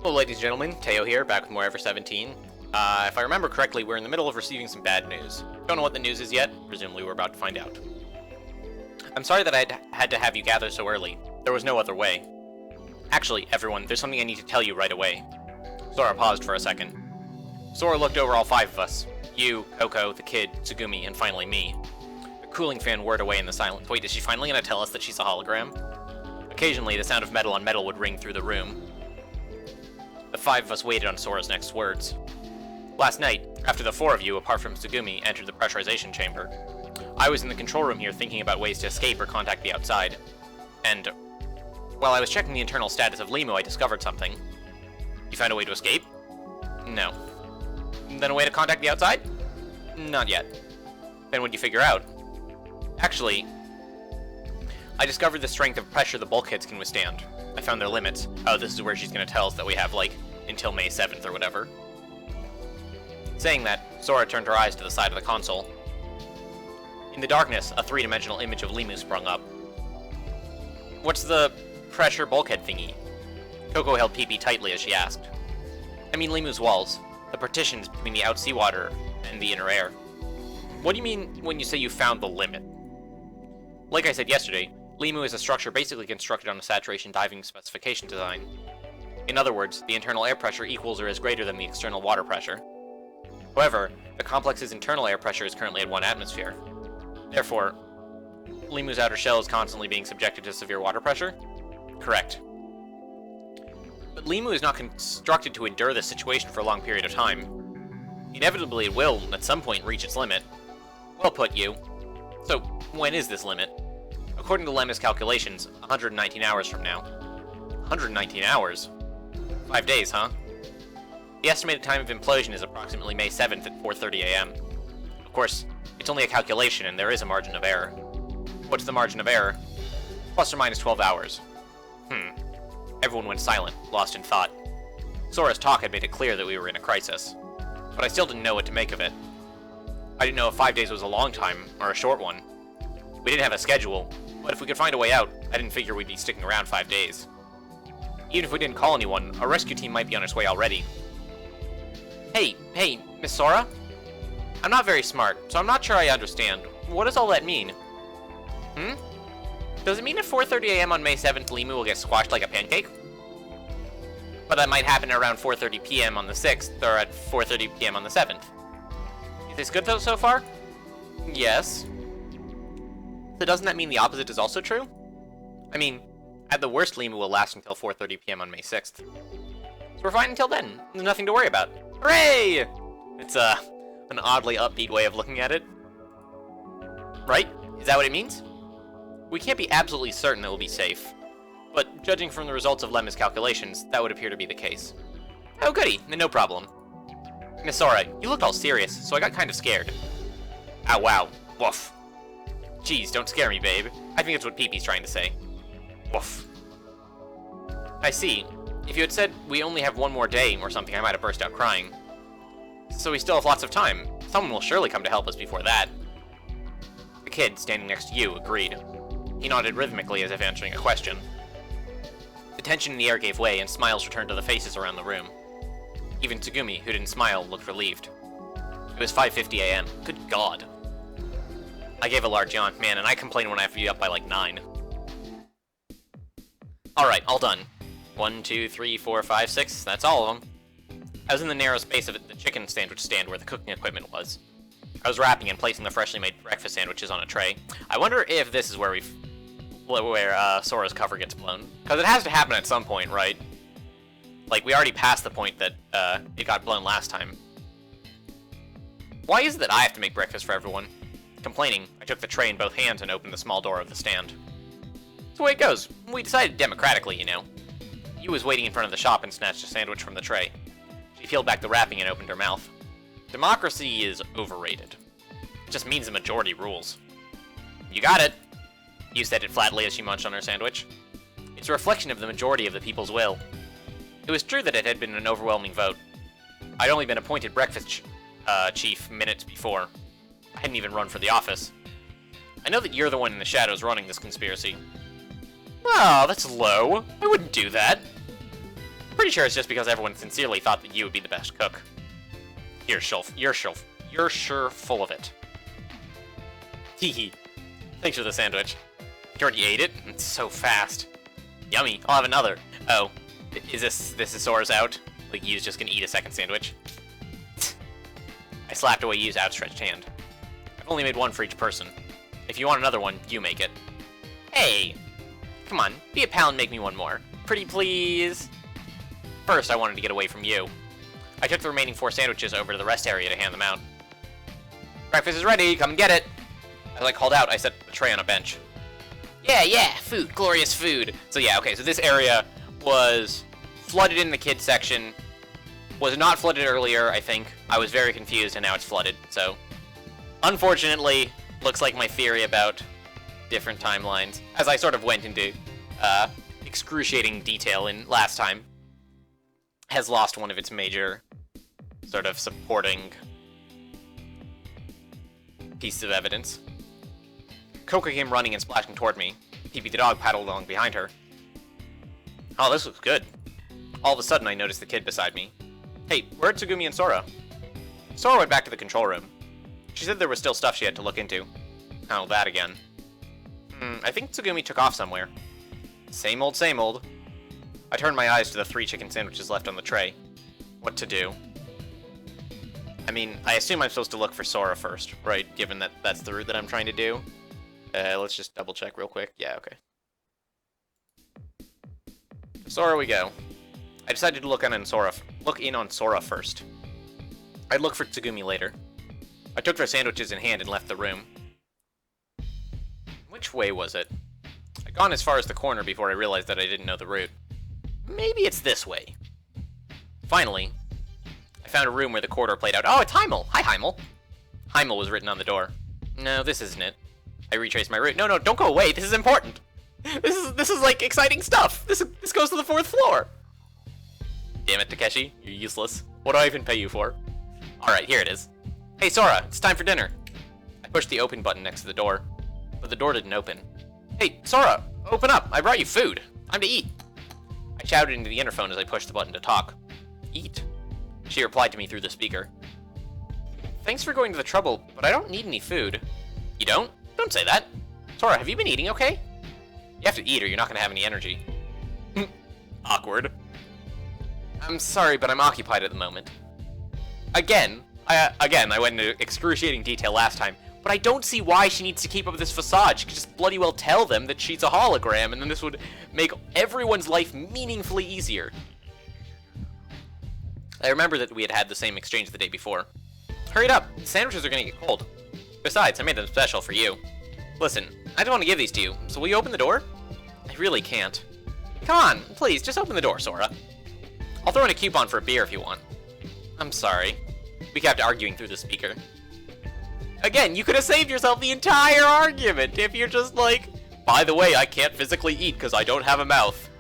Hello ladies and gentlemen, Teo here, back with more Ever17. If I remember correctly, we're in the middle of receiving some bad news. Don't know what the news is yet, presumably we're about to find out. I'm sorry that I had to have you gather so early. There was no other way. Actually, everyone, there's something I need to tell you right away. Sora paused for a second. Sora looked over all five of us. You, Coco, the kid, Tsugumi, and finally me. The cooling fan whirred away in the silence. Wait, is she finally gonna tell us that she's a hologram? Occasionally, the sound of metal on metal would ring through the room. The five of us waited on Sora's next words. Last night, after the four of you, apart from Tsugumi, entered the pressurization chamber, I was in the control room here thinking about ways to escape or contact the outside. And while I was checking the internal status of Limu, I discovered something. You found a way to escape? No. Then a way to contact the outside? Not yet. Then what'd you figure out? Actually, I discovered the strength of pressure the bulkheads can withstand. I found their limits. Oh, this is where she's gonna tell us that we have, like, until May 7th or whatever. Saying that, Sora turned her eyes to the side of the console. In the darkness, a three-dimensional image of Limu sprung up. What's the pressure bulkhead thingy? Coco held Pee-Pee tightly as she asked. I mean Limu's walls, the partitions between the out seawater and the inner air. What do you mean when you say you found the limit? Like I said yesterday, Limu is a structure basically constructed on a saturation diving specification design. In other words, the internal air pressure equals or is greater than the external water pressure. However, the complex's internal air pressure is currently at 1 atmosphere. Therefore, Limu's outer shell is constantly being subjected to severe water pressure? Correct. But Limu is not constructed to endure this situation for a long period of time. Inevitably it will, at some point, reach its limit. Well put, you. So, when is this limit? According to Lemma's calculations, 119 hours from now. 119 hours? 5 days, huh? The estimated time of implosion is approximately May 7th at 4:30 AM. Of course, it's only a calculation and there is a margin of error. What's the margin of error? Plus or minus 12 hours. Everyone went silent, lost in thought. Sora's talk had made it clear that we were in a crisis. But I still didn't know what to make of it. I didn't know if 5 days was a long time, or a short one. We didn't have a schedule, but if we could find a way out, I didn't figure we'd be sticking around 5 days. Even if we didn't call anyone, a rescue team might be on its way already. Hey, Miss Sora? I'm not very smart, so I'm not sure I understand. What does all that mean? Does it mean at 4:30 AM on May 7th, Limu will get squashed like a pancake? But that might happen around 4:30 PM on the 6th, or at 4:30 PM on the 7th. Is this good though so far? Yes. So doesn't that mean the opposite is also true? I mean, at the worst, Limu will last until 4:30 PM on May 6th. So we're fine until then. There's nothing to worry about. Hooray! It's, an oddly upbeat way of looking at it. Right? Is that what it means? We can't be absolutely certain that we'll be safe. But judging from the results of Lemma's calculations, that would appear to be the case. Oh goody, then no problem. Miss Sora, you looked all serious, so I got kind of scared. Ow wow, woof. Geez, don't scare me, babe. I think that's what Pee-Pee's trying to say. Woof. I see. If you had said we only have one more day or something, I might have burst out crying. So we still have lots of time. Someone will surely come to help us before that. The kid, standing next to you, agreed. He nodded rhythmically as if answering a question. The tension in the air gave way and smiles returned to the faces around the room. Even Tsugumi, who didn't smile, looked relieved. It was 5:50 AM. Good God. I gave a large yawn. Man, and I complain when I have to be up by like 9. Alright, all done. 1, 2, 3, 4, 5, 6. That's all of them. I was in the narrow space of the chicken sandwich stand where the cooking equipment was. I was wrapping and placing the freshly made breakfast sandwiches on a tray. I wonder if this is where Sora's cover gets blown. Because it has to happen at some point, right? Like, we already passed the point that it got blown last time. Why is it that I have to make breakfast for everyone? Complaining, I took the tray in both hands and opened the small door of the stand. That's the way it goes. We decided democratically, you know. Yu was waiting in front of the shop and snatched a sandwich from the tray. She peeled back the wrapping and opened her mouth. Democracy is overrated. It just means the majority rules. You got it! Yu said it flatly as she munched on her sandwich. It's a reflection of the majority of the people's will. It was true that it had been an overwhelming vote. I'd only been appointed breakfast chief minutes before. I hadn't even run for the office. I know that you're the one in the shadows running this conspiracy. Oh, that's low. I wouldn't do that. pretty sure it's just because everyone sincerely thought that you would be the best cook. You're sure full of it. Hehe. Thanks for the sandwich. You already ate it? It's so fast. Yummy. I'll have another. Oh, is this is Sora's out? Like, Yu's just gonna eat a second sandwich? I slapped away Yu's outstretched hand. I've only made one for each person. If you want another one, you make it. Hey! Come on, be a pal and make me one more. Pretty please? First, I wanted to get away from you. I took the remaining 4 sandwiches over to the rest area to hand them out. Breakfast is ready, come and get it! As I called out, I set the tray on a bench. Yeah, food, glorious food. So yeah, okay, so this area was flooded in the kids section. Was not flooded earlier, I think. I was very confused, and now it's flooded, so... Unfortunately, looks like my theory about different timelines, as I sort of went into excruciating detail in last time, has lost one of its major sort of supporting pieces of evidence. Coco came running and splashing toward me. Pee-Pee the dog paddled along behind her. Oh, this looks good. All of a sudden, I noticed the kid beside me. Hey, where are Tsugumi and Sora? Sora went back to the control room. She said there was still stuff she had to look into. Oh, that again. I think Tsugumi took off somewhere. Same old, same old. I turned my eyes to the 3 chicken sandwiches left on the tray. What to do? I mean, I assume I'm supposed to look for Sora first, right? Given that that's the route that I'm trying to do. Let's just double check real quick. Yeah, okay. Sora we go. I decided to look in on Sora first. I'd look for Tsugumi later. I took their sandwiches in hand and left the room. Which way was it? I'd gone as far as the corner before I realized that I didn't know the route. Maybe it's this way. Finally, I found a room where the corridor played out. Oh, it's Heimel! Hi, Heimel! Heimel was written on the door. No, this isn't it. I retraced my route. No, don't go away. This is important. This is like exciting stuff. This goes to the 4th floor. Damn it, Takeshi. You're useless. What do I even pay you for? Alright, here it is. Hey, Sora, it's time for dinner. I pushed the open button next to the door, but the door didn't open. Hey, Sora, open up. I brought you food. Time to eat. I shouted into the interphone as I pushed the button to talk. Eat. She replied to me through the speaker. Thanks for going to the trouble, but I don't need any food. You don't? Don't say that. Sora, have you been eating okay? You have to eat or you're not going to have any energy. Awkward. I'm sorry, but I'm occupied at the moment. Again, I went into excruciating detail last time, but I don't see why she needs to keep up this facade. She could just bloody well tell them that she's a hologram, and then this would make everyone's life meaningfully easier. I remember that we had had the same exchange the day before. Hurry it up, the sandwiches are gonna get cold. Besides, I made them special for you. Listen, I don't want to give these to you, so will you open the door? I really can't. Come on, please, just open the door, Sora. I'll throw in a coupon for a beer if you want. I'm sorry. We kept arguing through the speaker. Again, you could have saved yourself the entire argument if you're just like, by the way, I can't physically eat because I don't have a mouth.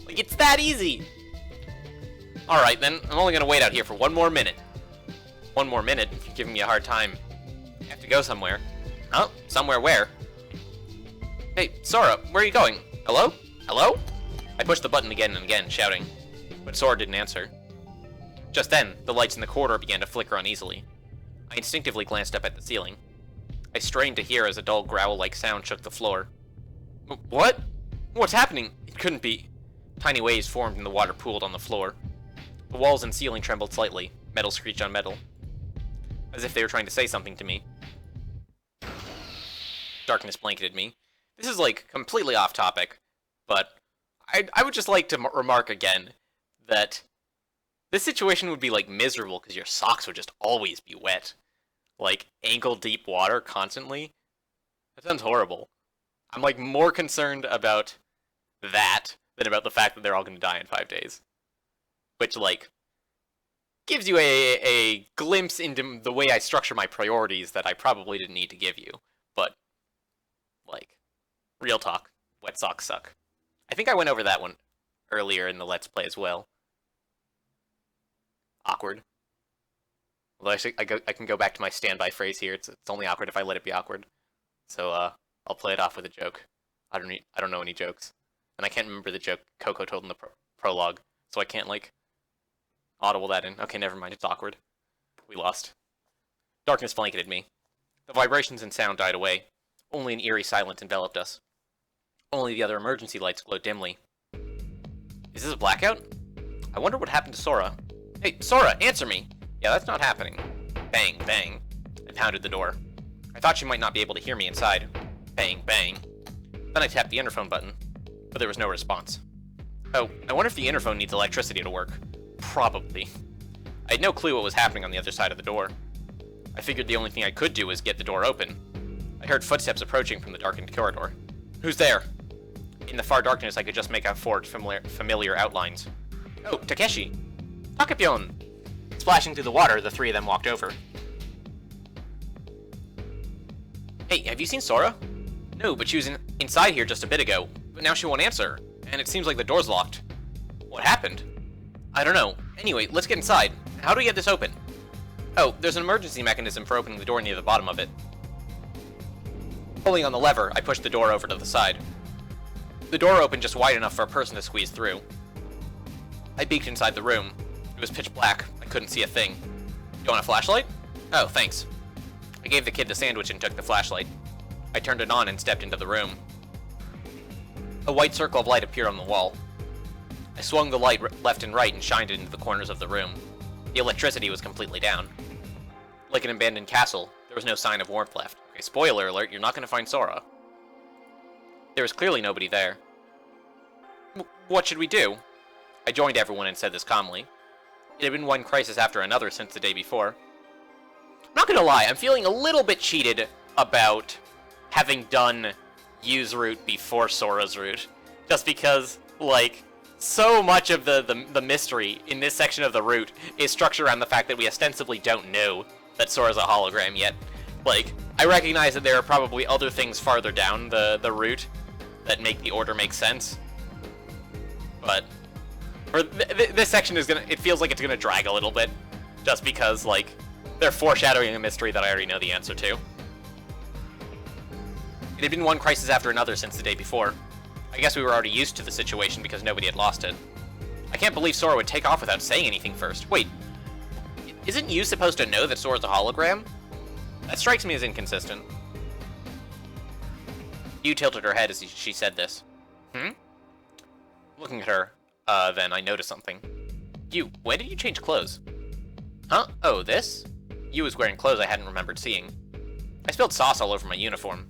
Like, it's that easy. Alright then, I'm only gonna wait out here for 1 more minute. 1 more minute? You're giving me a hard time. I have to go somewhere. Huh? Somewhere where? Hey, Sora, where are you going? Hello? Hello? I pushed the button again and again, shouting. But Sora didn't answer. Just then, the lights in the corridor began to flicker uneasily. I instinctively glanced up at the ceiling. I strained to hear as a dull growl-like sound shook the floor. What? What's happening? It couldn't be. Tiny waves formed and the water pooled on the floor. The walls and ceiling trembled slightly. Metal screeched on metal. As if they were trying to say something to me. Darkness blanketed me. This is, like, completely off topic, but I would just like to remark again that this situation would be, like, miserable because your socks would just always be wet. Like, ankle-deep water constantly. That sounds horrible. I'm, like, more concerned about that than about the fact that they're all going to die in 5 days. Which, like, gives you a glimpse into the way I structure my priorities that I probably didn't need to give you. But, like, real talk, wet socks suck. I think I went over that one earlier in the Let's Play as well. Awkward. Although I can go back to my standby phrase here. It's only awkward if I let it be awkward. So I'll play it off with a joke. I don't know any jokes, and I can't remember the joke Coco told in the prologue. so I can't, like, audible that in. Okay, never mind, it's awkward. We lost. Darkness blanketed me. The vibrations and sound died away. Only an eerie silence enveloped us. Only the other emergency lights glowed dimly. Is this a blackout? I wonder what happened to Sora. Hey, Sora, answer me! Yeah, that's not happening. Bang, bang. I pounded the door. I thought she might not be able to hear me inside. Bang, bang. Then I tapped the interphone button, but there was no response. Oh, I wonder if the interphone needs electricity to work. Probably. I had no clue what was happening on the other side of the door. I figured the only thing I could do was get the door open. I heard footsteps approaching from the darkened corridor. Who's there? In the far darkness, I could just make out four familiar outlines. Oh, Takeshi! Takepyon! Splashing through the water, the three of them walked over. Hey, have you seen Sora? No, but she was inside here just a bit ago, but now she won't answer, and it seems like the door's locked. What happened? I don't know. Anyway, let's get inside. How do we get this open? Oh, there's an emergency mechanism for opening the door near the bottom of it. Pulling on the lever, I pushed the door over to the side. The door opened just wide enough for a person to squeeze through. I peeked inside the room. It was pitch black. I couldn't see a thing. You want a flashlight? Oh, thanks. I gave the kid the sandwich and took the flashlight. I turned it on and stepped into the room. A white circle of light appeared on the wall. I swung the light left and right and shined it into the corners of the room. The electricity was completely down. Like an abandoned castle, there was no sign of warmth left. Okay, spoiler alert, you're not going to find Sora. There was clearly nobody there. What should we do? I joined everyone and said this calmly. It had been one crisis after another since the day before. I'm not gonna lie, I'm feeling a little bit cheated about having done Yu's route before Sora's route. Just because, like, so much of the mystery in this section of the route is structured around the fact that we ostensibly don't know that Sora's a hologram yet. Like, I recognize that there are probably other things farther down the route that make the order make sense. But this section is it feels like it's gonna drag a little bit, just because, like, they're foreshadowing a mystery that I already know the answer to. It had been one crisis after another since the day before. I guess we were already used to the situation because nobody had lost it. I can't believe Sora would take off without saying anything first. Wait, isn't Yu supposed to know that Sora's a hologram? That strikes me as inconsistent. Yu tilted her head as she said this. Looking at her, then I noticed something. Yu, when did you change clothes? Huh? Oh, this? Yu was wearing clothes I hadn't remembered seeing. I spilled sauce all over my uniform.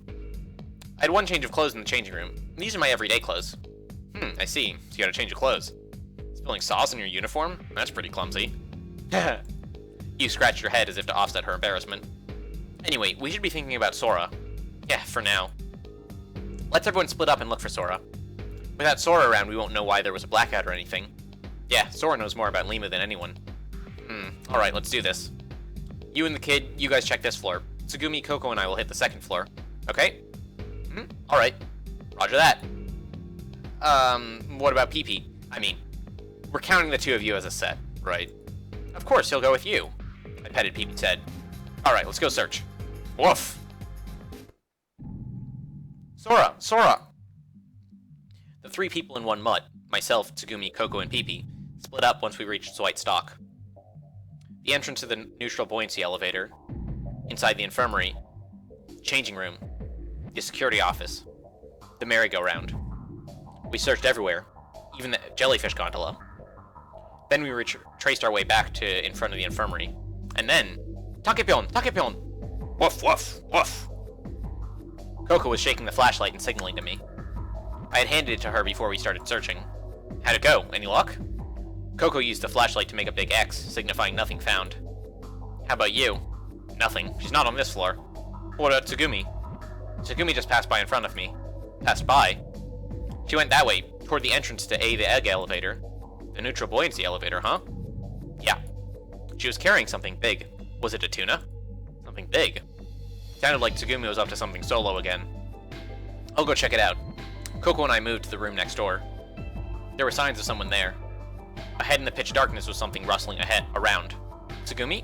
I had one change of clothes in the changing room. These are my everyday clothes. I see. So you gotta change of clothes. Spilling sauce in your uniform? That's pretty clumsy. Yu scratched her head as if to offset her embarrassment. Anyway, we should be thinking about Sora. Yeah, for now. Let's everyone split up and look for Sora. Without Sora around, we won't know why there was a blackout or anything. Yeah, Sora knows more about Lima than anyone. Alright, let's do this. You and the kid, you guys check this floor. Tsugumi, Coco, and I will hit the second floor. Okay? Alright. Roger that. What about Pee-Pee? I mean, we're counting the two of you as a set, right? Of course, he'll go with you. I petted Pee-Pee's head. Alright, let's go search. Woof! Sora! Sora! The three people in one mutt, myself, Tsugumi, Coco, and Pee-Pee, split up once we reached White Stock. The entrance to the neutral buoyancy elevator, inside the infirmary, changing room, the security office, the merry-go-round. We searched everywhere, even the jellyfish gondola. Then we traced our way back to in front of the infirmary. And then, Takepyon! Takepyon! Woof, woof, woof! Coco was shaking the flashlight and signaling to me. I had handed it to her before we started searching. How'd it go? Any luck? Coco used the flashlight to make a big X, signifying nothing found. How about you? Nothing. She's not on this floor. What about Tsugumi? Tsugumi just passed by in front of me. Passed by? She went that way, toward the entrance to the egg elevator. The neutral buoyancy elevator, huh? Yeah. She was carrying something big. Was it a tuna? Something big. Sounded like Tsugumi was up to something solo again. I'll go check it out. Coco and I moved to the room next door. There were signs of someone there. Ahead in the pitch darkness was something rustling around. Tsugumi?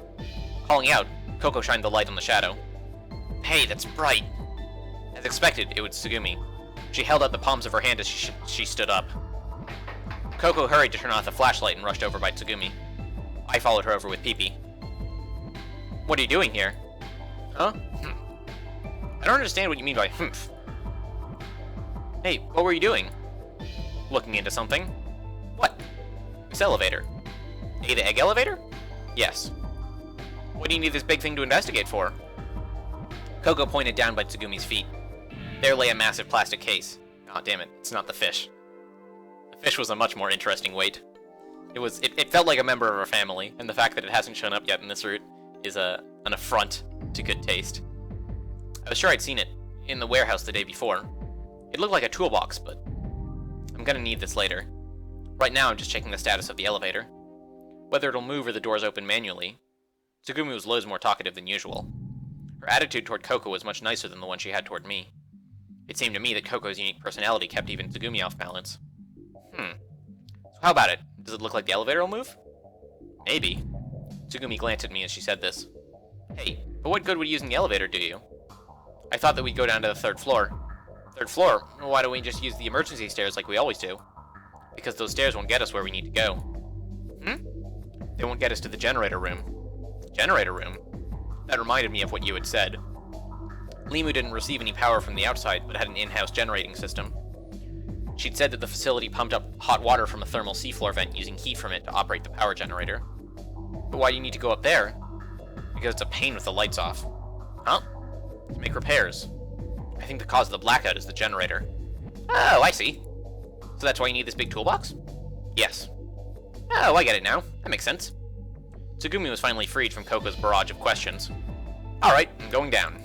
Calling out, Coco shined the light on the shadow. Hey, that's bright. As expected, it was Tsugumi. She held out the palms of her hand as she stood up. Coco hurried to turn off the flashlight and rushed over by Tsugumi. I followed her over with Pee-Pee. What are you doing here? Huh? I don't understand what you mean by humph. Hey, what were you doing? Looking into something. What? This elevator. Hey, the egg elevator? Yes. What do you need this big thing to investigate for? Coco pointed down by Tsugumi's feet. There lay a massive plastic case. Aw, damn it, it's not the fish. The fish was a much more interesting weight. It felt like a member of our family, and the fact that it hasn't shown up yet in this route is an affront to good taste. I was sure I'd seen it in the warehouse the day before. It looked like a toolbox, but I'm gonna need this later. Right now I'm just checking the status of the elevator. Whether it'll move or the doors open manually. Tsugumi was loads more talkative than usual. Her attitude toward Coco was much nicer than the one she had toward me. It seemed to me that Coco's unique personality kept even Tsugumi off balance. So how about it? Does it look like the elevator will move? Maybe. Tsugumi glanced at me as she said this. Hey, but what good would using the elevator do you? I thought that we'd go down to the 3rd floor. 3rd floor? Why don't we just use the emergency stairs like we always do? Because those stairs won't get us where we need to go. They won't get us to the generator room. Generator room? That reminded me of what you had said. Limu didn't receive any power from the outside, but had an in-house generating system. She'd said that the facility pumped up hot water from a thermal seafloor vent using heat from it to operate the power generator. But why do you need to go up there? Because it's a pain with the lights off. Huh? To make repairs. I think the cause of the blackout is the generator. Oh, I see. So that's why you need this big toolbox? Yes. Oh, I get it now. That makes sense. Tsugumi was finally freed from Coco's barrage of questions. Alright, I'm going down.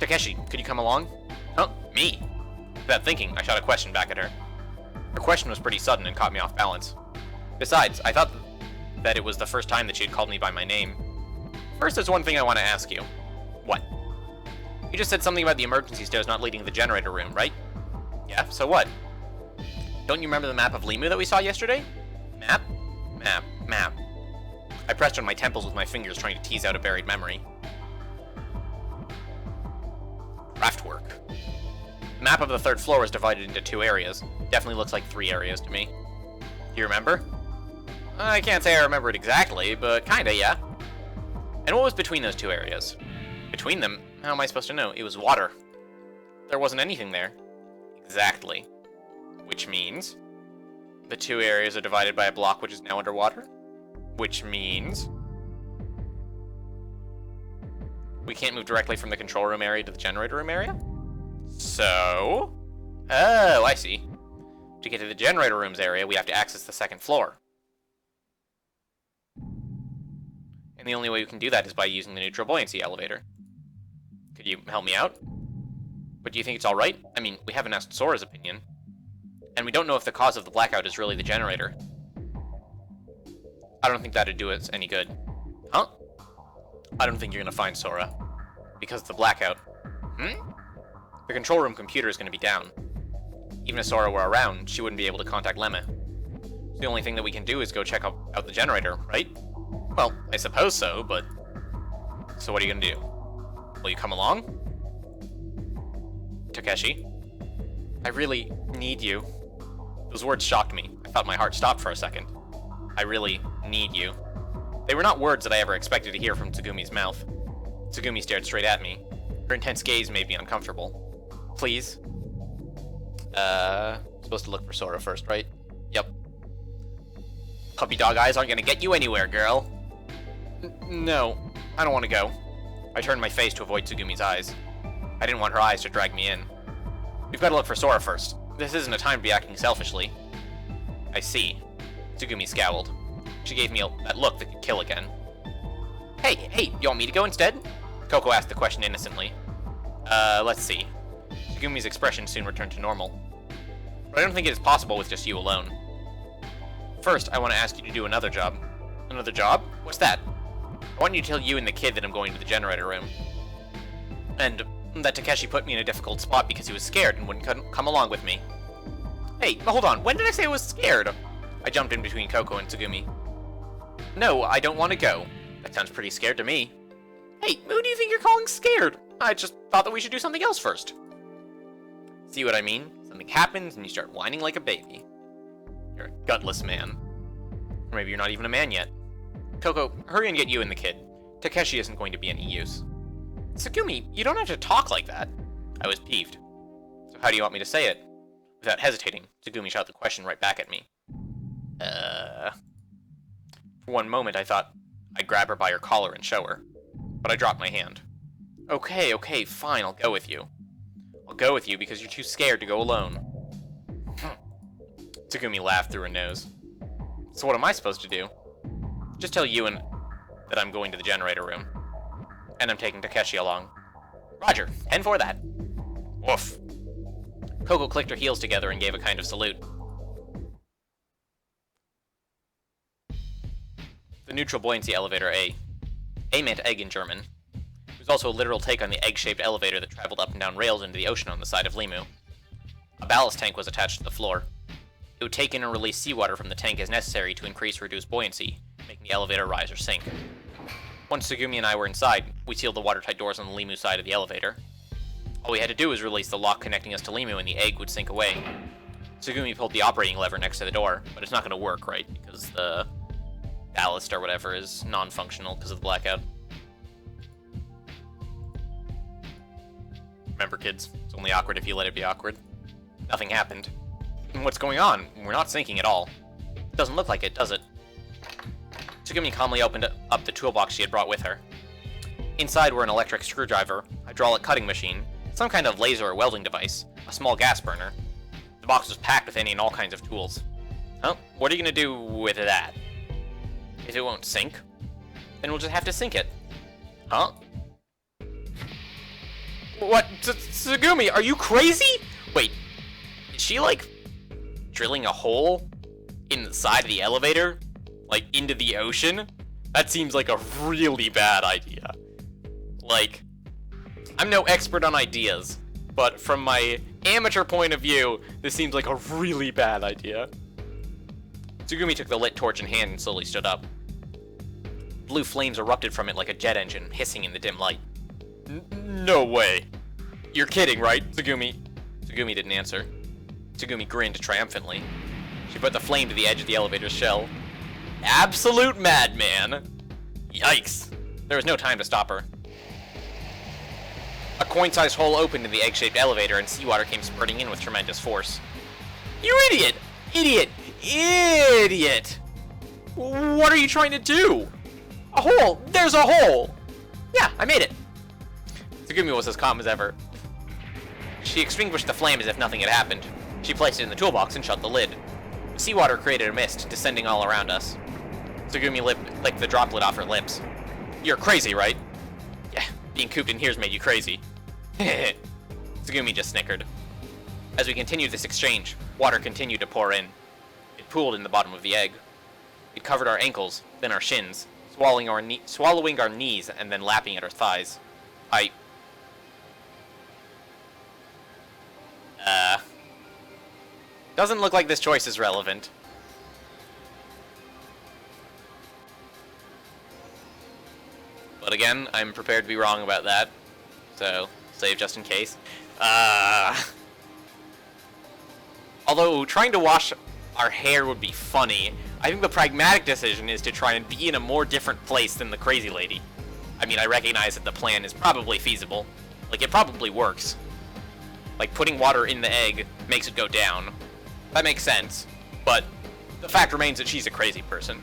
Takeshi, could you come along? Huh? Me? Without thinking, I shot a question back at her. Her question was pretty sudden and caught me off balance. Besides, I thought that it was the first time that she had called me by my name. First, there's one thing I want to ask you. What? You just said something about the emergency stairs not leading to the generator room, right? Yeah, so what? Don't you remember the map of Limu that we saw yesterday? Map? Map. I pressed on my temples with my fingers trying to tease out a buried memory. Craftwork. The map of the 3rd floor is divided into 2 areas. Definitely looks like 3 areas to me. Do you remember? I can't say I remember it exactly, but kinda, yeah. And what was between those 2 areas? Between them? How am I supposed to know? It was water. There wasn't anything there. Exactly. Which means the 2 areas are divided by a block which is now underwater. Which means we can't move directly from the control room area to the generator room area? So... Oh, I see. To get to the generator rooms area, we have to access the 2nd floor. And the only way we can do that is by using the neutral buoyancy elevator. Could you help me out? But do you think it's alright? I mean, we haven't asked Sora's opinion. And we don't know if the cause of the blackout is really the generator. I don't think that'd do us any good. Huh? I don't think you're gonna find Sora. Because of the blackout. The control room computer is gonna be down. Even if Sora were around, she wouldn't be able to contact Lemma. So the only thing that we can do is go check out the generator, right? Well, I suppose so, but... So what are you gonna do? Will you come along? Takeshi? I really need you. Those words shocked me. I felt my heart stop for a second. I really need you. They were not words that I ever expected to hear from Tsugumi's mouth. Tsugumi stared straight at me. Her intense gaze made me uncomfortable. Please? Supposed to look for Sora first, right? Yep. Puppy dog eyes aren't gonna get you anywhere, girl. No, I don't want to go. I turned my face to avoid Tsugumi's eyes. I didn't want her eyes to drag me in. We've got to look for Sora first. This isn't a time to be acting selfishly. I see. Tsugumi scowled. She gave me that look that could kill again. Hey, you want me to go instead? Coco asked the question innocently. Let's see. Tsugumi's expression soon returned to normal. But I don't think it is possible with just you alone. First, I want to ask you to do another job. Another job? What's that? I want you to tell you and the kid that I'm going to the generator room. And that Takeshi put me in a difficult spot because he was scared and wouldn't come along with me. Hey, hold on, when did I say I was scared? I jumped in between Coco and Tsugumi. No, I don't want to go. That sounds pretty scared to me. Hey, who do you think you're calling scared? I just thought that we should do something else first. See what I mean? Something happens and you start whining like a baby. You're a gutless man. Or maybe you're not even a man yet. Coco, hurry and get you and the kid. Takeshi isn't going to be any use. Tsugumi, you don't have to talk like that. I was peeved. So how do you want me to say it? Without hesitating, Tsugumi shot the question right back at me. For one moment I thought I'd grab her by her collar and show her. But I dropped my hand. Okay, fine, I'll go with you. I'll go with you because you're too scared to go alone. Tsugumi laughed through her nose. So what am I supposed to do? Just tell Ewan that I'm going to the generator room. And I'm taking Takeshi along. Roger, 10 for that. Woof. Coco clicked her heels together and gave a kind of salute. The neutral buoyancy elevator A. A meant egg in German. It was also a literal take on the egg-shaped elevator that traveled up and down rails into the ocean on the side of Limu. A ballast tank was attached to the floor. It would take in and release seawater from the tank as necessary to increase or reduce buoyancy, making the elevator rise or sink. Once Tsugumi and I were inside, we sealed the watertight doors on the Limu side of the elevator. All we had to do was release the lock connecting us to Limu and the egg would sink away. Tsugumi pulled the operating lever next to the door, but it's not going to work, right? Because the ballast or whatever is non-functional because of the blackout. Remember, kids, it's only awkward if you let it be awkward. Nothing happened. And what's going on? We're not sinking at all. It doesn't look like it, does it? Tsugumi calmly opened up the toolbox she had brought with her. Inside were an electric screwdriver, hydraulic cutting machine, some kind of laser or welding device, a small gas burner. The box was packed with any and all kinds of tools. Well, what are you gonna do with that? If it won't sink, then we'll just have to sink it. Huh? What? Tsugumi, are you crazy? Wait, is she like drilling a hole in the side of the elevator? Like into the ocean? That seems like a really bad idea. Like, I'm no expert on ideas, but from my amateur point of view, this seems like a really bad idea. Tsugumi took the lit torch in hand and slowly stood up. Blue flames erupted from it like a jet engine, hissing in the dim light. No way. You're kidding, right, Tsugumi? Tsugumi didn't answer. Tsugumi grinned triumphantly. She put the flame to the edge of the elevator's shell. Absolute madman! Yikes. There was no time to stop her. A coin-sized hole opened in the egg-shaped elevator and seawater came spurting in with tremendous force. You idiot! Idiot! Idiot! What are you trying to do? A hole! There's a hole! Yeah, I made it. Tsugumi was as calm as ever. She extinguished the flame as if nothing had happened. She placed it in the toolbox and shut the lid. The seawater created a mist, descending all around us. Tsugumi licked the droplet off her lips. You're crazy, right? Yeah, being cooped in here's made you crazy. Tsugumi just snickered. As we continued this exchange, water continued to pour in. It pooled in the bottom of the egg. It covered our ankles, then our shins, swallowing our knees and then lapping at our thighs. Doesn't look like this choice is relevant. But again, I'm prepared to be wrong about that. So, save just in case. Although, trying to wash our hair would be funny, I think the pragmatic decision is to try and be in a more different place than the crazy lady. I mean, I recognize that the plan is probably feasible. Like, it probably works. Like, putting water in the egg makes it go down. That makes sense. But the fact remains that she's a crazy person.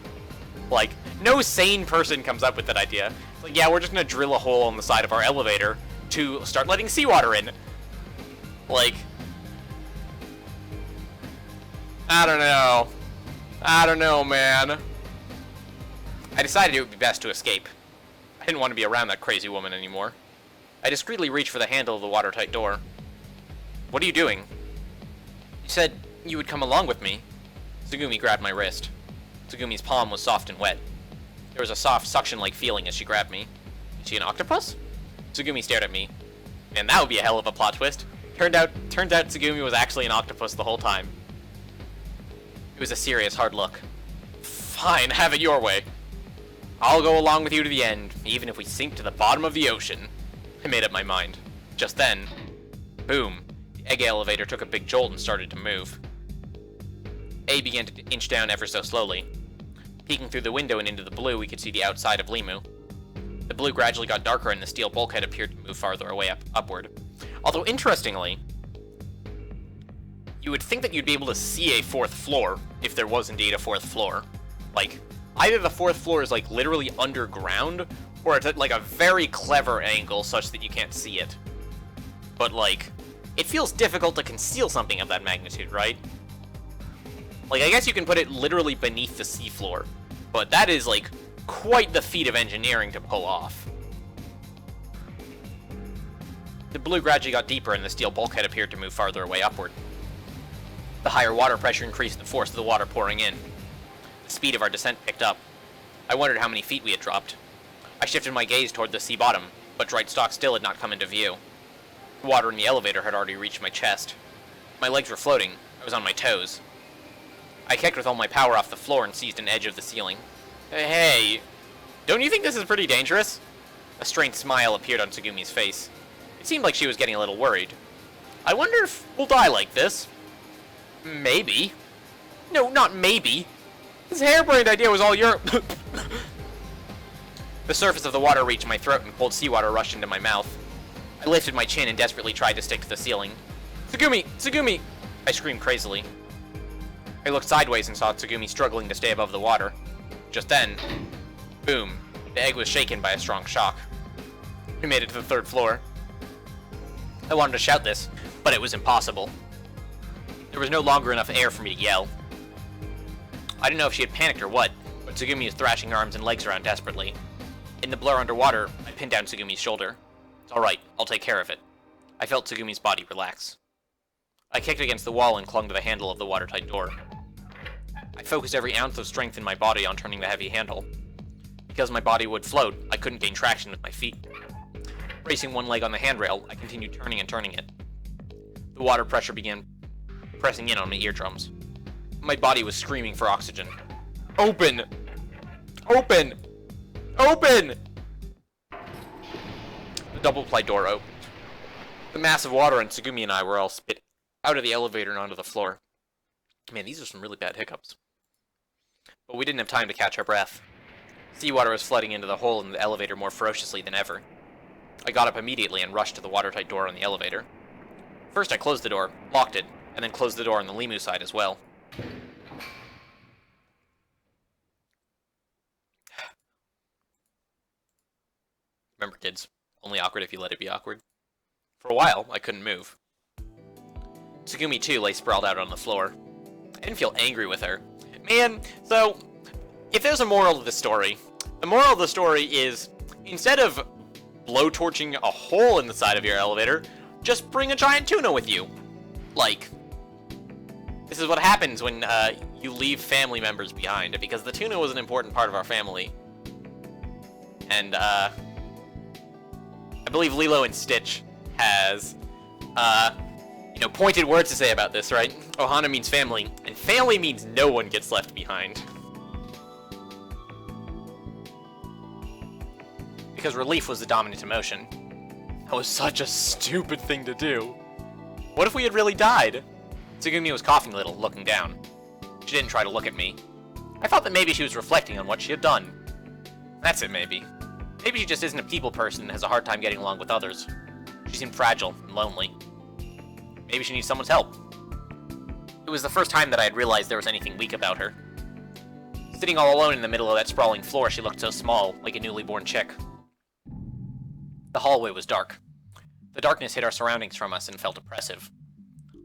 Like, no sane person comes up with that idea. It's like, yeah, we're just gonna drill a hole on the side of our elevator to start letting seawater in. Like, I don't know, man. I decided it would be best to escape. I didn't want to be around that crazy woman anymore. I discreetly reached for the handle of the watertight door. What are you doing? You said you would come along with me. Tsugumi grabbed my wrist. Tsugumi's palm was soft and wet. There was a soft, suction-like feeling as she grabbed me. Is she an octopus? Tsugumi stared at me. Man, that would be a hell of a plot twist. Turns out Tsugumi was actually an octopus the whole time. It was a serious, hard look. Fine, have it your way. I'll go along with you to the end, even if we sink to the bottom of the ocean. I made up my mind. Just then, boom, the egg elevator took a big jolt and started to move. A began to inch down ever so slowly. Peeking through the window and into the blue, we could see the outside of Limu. The blue gradually got darker and the steel bulkhead appeared to move farther away upward. Although, interestingly, you would think that you'd be able to see a fourth floor, if there was indeed a fourth floor. Like, either the fourth floor is, like, literally underground, or it's at, like, a very clever angle such that you can't see it. But, like, it feels difficult to conceal something of that magnitude, right? Like, I guess you can put it literally beneath the seafloor, but that is, like, quite the feat of engineering to pull off. The blue gradually got deeper and the steel bulkhead appeared to move farther away upward. The higher water pressure increased the force of the water pouring in. The speed of our descent picked up. I wondered how many feet we had dropped. I shifted my gaze toward the sea bottom, but Dreitstock still had not come into view. The water in the elevator had already reached my chest. My legs were floating. I was on my toes. I kicked with all my power off the floor and seized an edge of the ceiling. Hey, don't you think this is pretty dangerous? A strained smile appeared on Tsugumi's face. It seemed like she was getting a little worried. I wonder if we'll die like this. Maybe. No, not maybe. This harebrained idea was all your... The surface of the water reached my throat and cold seawater rushed into my mouth. I lifted my chin and desperately tried to stick to the ceiling. Tsugumi! Tsugumi! I screamed crazily. I looked sideways and saw Tsugumi struggling to stay above the water. Just then, boom, the egg was shaken by a strong shock. We made it to the third floor. I wanted to shout this, but it was impossible. There was no longer enough air for me to yell. I didn't know if she had panicked or what, but Tsugumi was thrashing her arms and legs around desperately. In the blur underwater, I pinned down Tsugumi's shoulder. It's alright, I'll take care of it. I felt Tsugumi's body relax. I kicked against the wall and clung to the handle of the watertight door. I focused every ounce of strength in my body on turning the heavy handle. Because my body would float, I couldn't gain traction with my feet. Bracing one leg on the handrail, I continued turning and turning it. The water pressure began pressing in on my eardrums. My body was screaming for oxygen. Open! Open! Open! The double-ply door opened. The mass of water and Tsugumi and I were all spit out of the elevator and onto the floor. Man, these are some really bad hiccups. But we didn't have time to catch our breath. Seawater was flooding into the hole in the elevator more ferociously than ever. I got up immediately and rushed to the watertight door on the elevator. First I closed the door, locked it, and then closed the door on the Limu side as well. Remember, kids, only awkward if you let it be awkward. For a while, I couldn't move. Tsugumi, too, lay sprawled out on the floor. I didn't feel angry with her. Man, so, if there's a moral to this story, the moral of the story is, instead of blowtorching a hole in the side of your elevator, just bring a giant tuna with you. Like, this is what happens when you leave family members behind, because the tuna was an important part of our family. And, I believe Lilo and Stitch has, pointed words to say about this, right? Ohana means family, and family means no one gets left behind. Because relief was the dominant emotion. That was such a stupid thing to do. What if we had really died? Tsugumi was coughing a little, looking down. She didn't try to look at me. I thought that maybe she was reflecting on what she had done. That's it, maybe. Maybe she just isn't a people person and has a hard time getting along with others. She seemed fragile and lonely. Maybe she needs someone's help. It was the first time that I had realized there was anything weak about her. Sitting all alone in the middle of that sprawling floor, she looked so small, like a newly born chick. The hallway was dark. The darkness hid our surroundings from us and felt oppressive.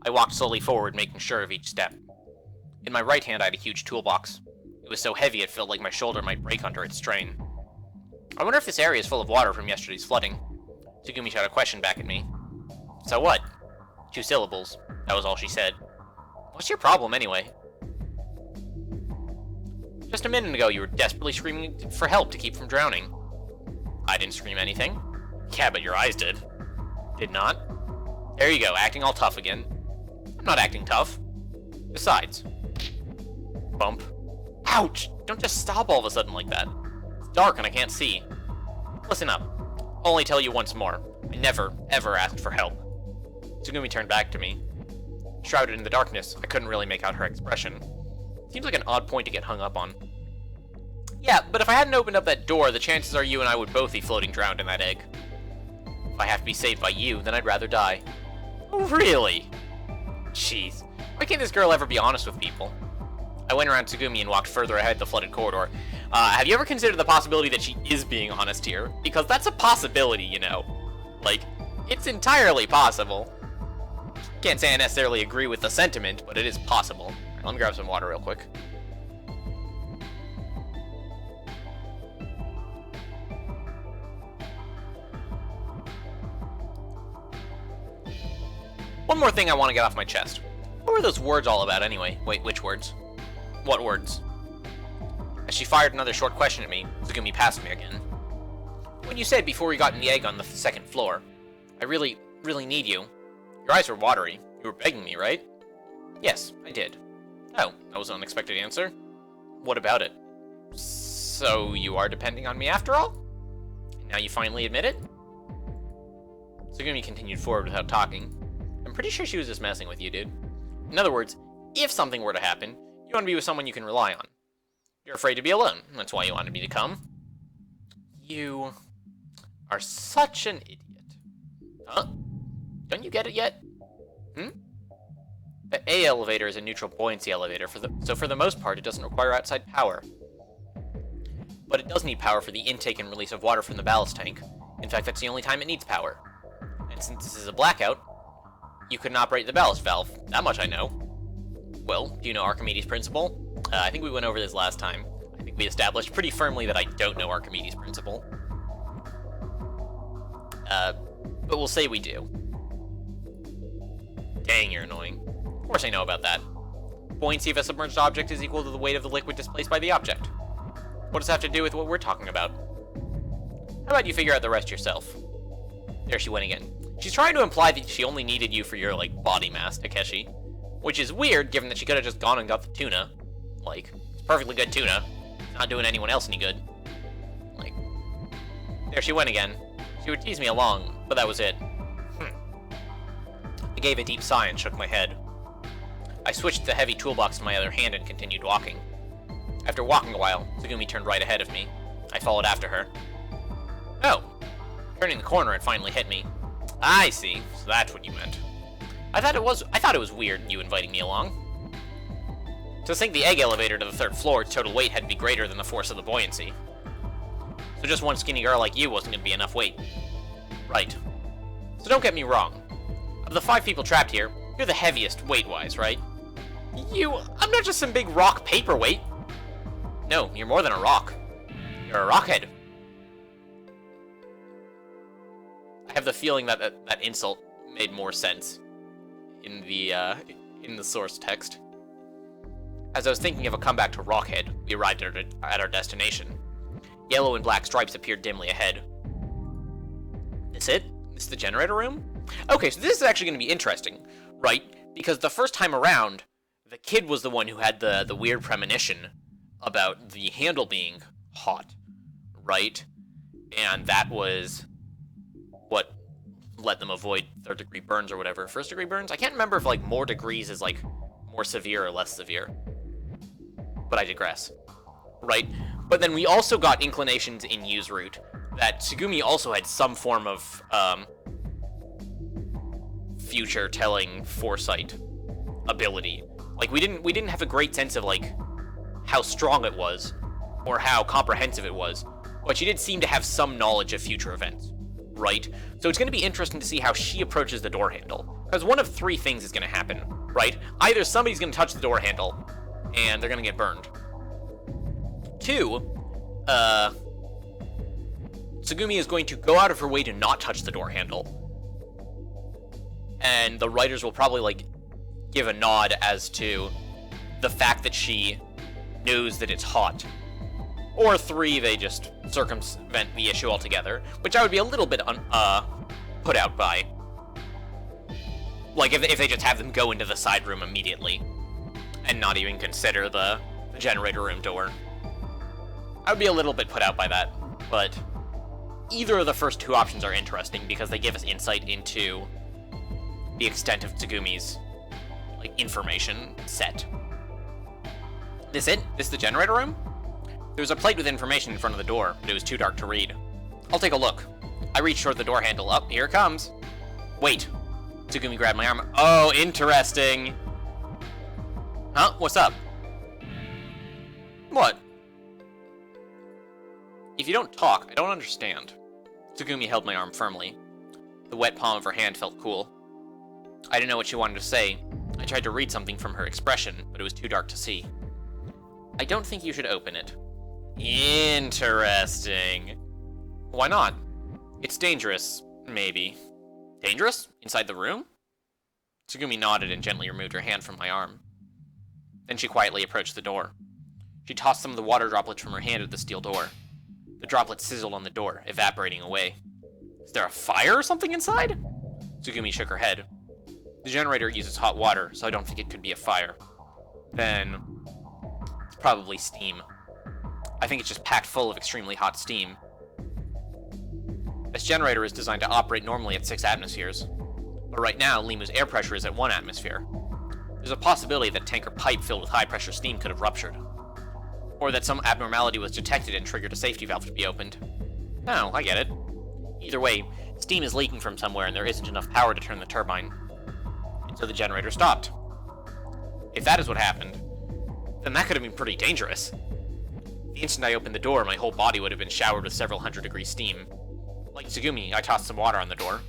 I walked slowly forward, making sure of each step. In my right hand I had a huge toolbox. It was so heavy it felt like my shoulder might break under its strain. I wonder if this area is full of water from yesterday's flooding. Tsugumi shot a question back at me. So what? 2 syllables. That was all she said. What's your problem, anyway? Just a minute ago, you were desperately screaming for help to keep from drowning. I didn't scream anything. Yeah, but your eyes did. Did not? There you go, acting all tough again. I'm not acting tough. Besides. Bump. Ouch! Don't just stop all of a sudden like that. It's dark and I can't see. Listen up. I'll only tell you once more. I never, ever asked for help. Tsugumi turned back to me. Shrouded in the darkness, I couldn't really make out her expression. Seems like an odd point to get hung up on. Yeah, but if I hadn't opened up that door, the chances are you and I would both be floating drowned in that egg. If I have to be saved by you, then I'd rather die. Oh, really? Jeez. Why can't this girl ever be honest with people? I went around Tsugumi and walked further ahead the flooded corridor. Have you ever considered the possibility that she is being honest here? Because that's a possibility, you know. Like, it's entirely possible. Can't say I necessarily agree with the sentiment, but it is possible. Right, let me grab some water real quick. One more thing I want to get off my chest. What were those words all about anyway? Wait, which words? What words? As she fired another short question at me, Tsugumi passed me again. When you said before we got in the egg on the second floor, I really need you. Your eyes were watery. You were begging me, right? Yes, I did. Oh, that was an unexpected answer. What about it? So you are depending on me after all? And now you finally admit it? Tsugumi continued forward without talking. I'm pretty sure she was just messing with you, dude. In other words, if something were to happen, you want to be with someone you can rely on. You're afraid to be alone. That's why you wanted me to come. You are such an idiot. Huh? Don't you get it yet? The A elevator is a neutral buoyancy elevator, so for the most part, it doesn't require outside power. But it does need power for the intake and release of water from the ballast tank. In fact, that's the only time it needs power. And since this is a blackout, you couldn't operate the ballast valve. That much I know. Well, do you know Archimedes' principle? I think we went over this last time. I think we established pretty firmly that I don't know Archimedes' principle. But we'll say we do. Dang, you're annoying. Of course I know about that. Buoyancy of a submerged object is equal to the weight of the liquid displaced by the object. What does that have to do with what we're talking about? How about you figure out the rest yourself? There she went again. She's trying to imply that she only needed you for your, body mass, Takeshi. Which is weird, given that she could have just gone and got the tuna. It's perfectly good tuna. It's not doing anyone else any good. There she went again. She would tease me along, but that was it. I gave a deep sigh and shook my head. I switched the heavy toolbox to my other hand and continued walking. After walking a while, Tsugumi turned right ahead of me. I followed after her. Oh. Turning the corner, it finally hit me. I see. So that's what you meant. I thought it was weird, you inviting me along. To sink the egg elevator to the third floor, its total weight had to be greater than the force of the buoyancy. So just one skinny girl like you wasn't going to be enough weight. Right. So don't get me wrong. Of the 5 people trapped here, you're the heaviest weight-wise, right? I'm not just some big rock paperweight. No, you're more than a rock. You're a rockhead. I have the feeling that that insult made more sense in the source text. As I was thinking of a comeback to Rockhead, we arrived at our destination. Yellow and black stripes appeared dimly ahead. This it? This is the generator room? Okay, so this is actually going to be interesting, right? Because the first time around, the kid was the one who had the weird premonition about the handle being hot, right? And that was what let them avoid third-degree burns or whatever. First-degree burns? I can't remember if, more degrees is, more severe or less severe. But I digress. Right? But then we also got inclinations in Yu's route that Tsugumi also had some form of, future-telling foresight ability. We didn't have a great sense of, how strong it was, or how comprehensive it was, but she did seem to have some knowledge of future events. Right? So it's going to be interesting to see how she approaches the door handle. Because one of 3 things is going to happen, right? Either somebody's going to touch the door handle, and they're going to get burned. 2, Tsugumi is going to go out of her way to not touch the door handle. And the writers will probably, give a nod as to the fact that she knows that it's hot. Or 3, they just circumvent the issue altogether, which I would be a little bit put out by. If they just have them go into the side room immediately, and not even consider the generator room door. I would be a little bit put out by that, but either of the first 2 options are interesting because they give us insight into the extent of Tsugumi's, information set. This it? This the generator room? There was a plate with information in front of the door, but it was too dark to read. I'll take a look. I reached toward the door handle. Up, here it comes. Wait. Tsugumi grabbed my arm. Oh, interesting. Huh? What's up? What? If you don't talk, I don't understand. Tsugumi held my arm firmly. The wet palm of her hand felt cool. I didn't know what she wanted to say. I tried to read something from her expression, but it was too dark to see. I don't think you should open it. Interesting. Why not? It's dangerous, maybe. Dangerous? Inside the room? Tsugumi nodded and gently removed her hand from my arm. Then she quietly approached the door. She tossed some of the water droplets from her hand at the steel door. The droplets sizzled on the door, evaporating away. Is there a fire or something inside? Tsugumi shook her head. The generator uses hot water, so I don't think it could be a fire. Then, it's probably steam. I think it's just packed full of extremely hot steam. This generator is designed to operate normally at 6 atmospheres. But right now, Limu's air pressure is at 1 atmosphere. There's a possibility that tanker pipe filled with high-pressure steam could have ruptured. Or that some abnormality was detected and triggered a safety valve to be opened. No, I get it. Either way, steam is leaking from somewhere and there isn't enough power to turn the turbine. And so the generator stopped. If that is what happened, then that could have been pretty dangerous. The instant I opened the door, my whole body would have been showered with several hundred-degree steam. Like Tsugumi, I tossed some water on the door.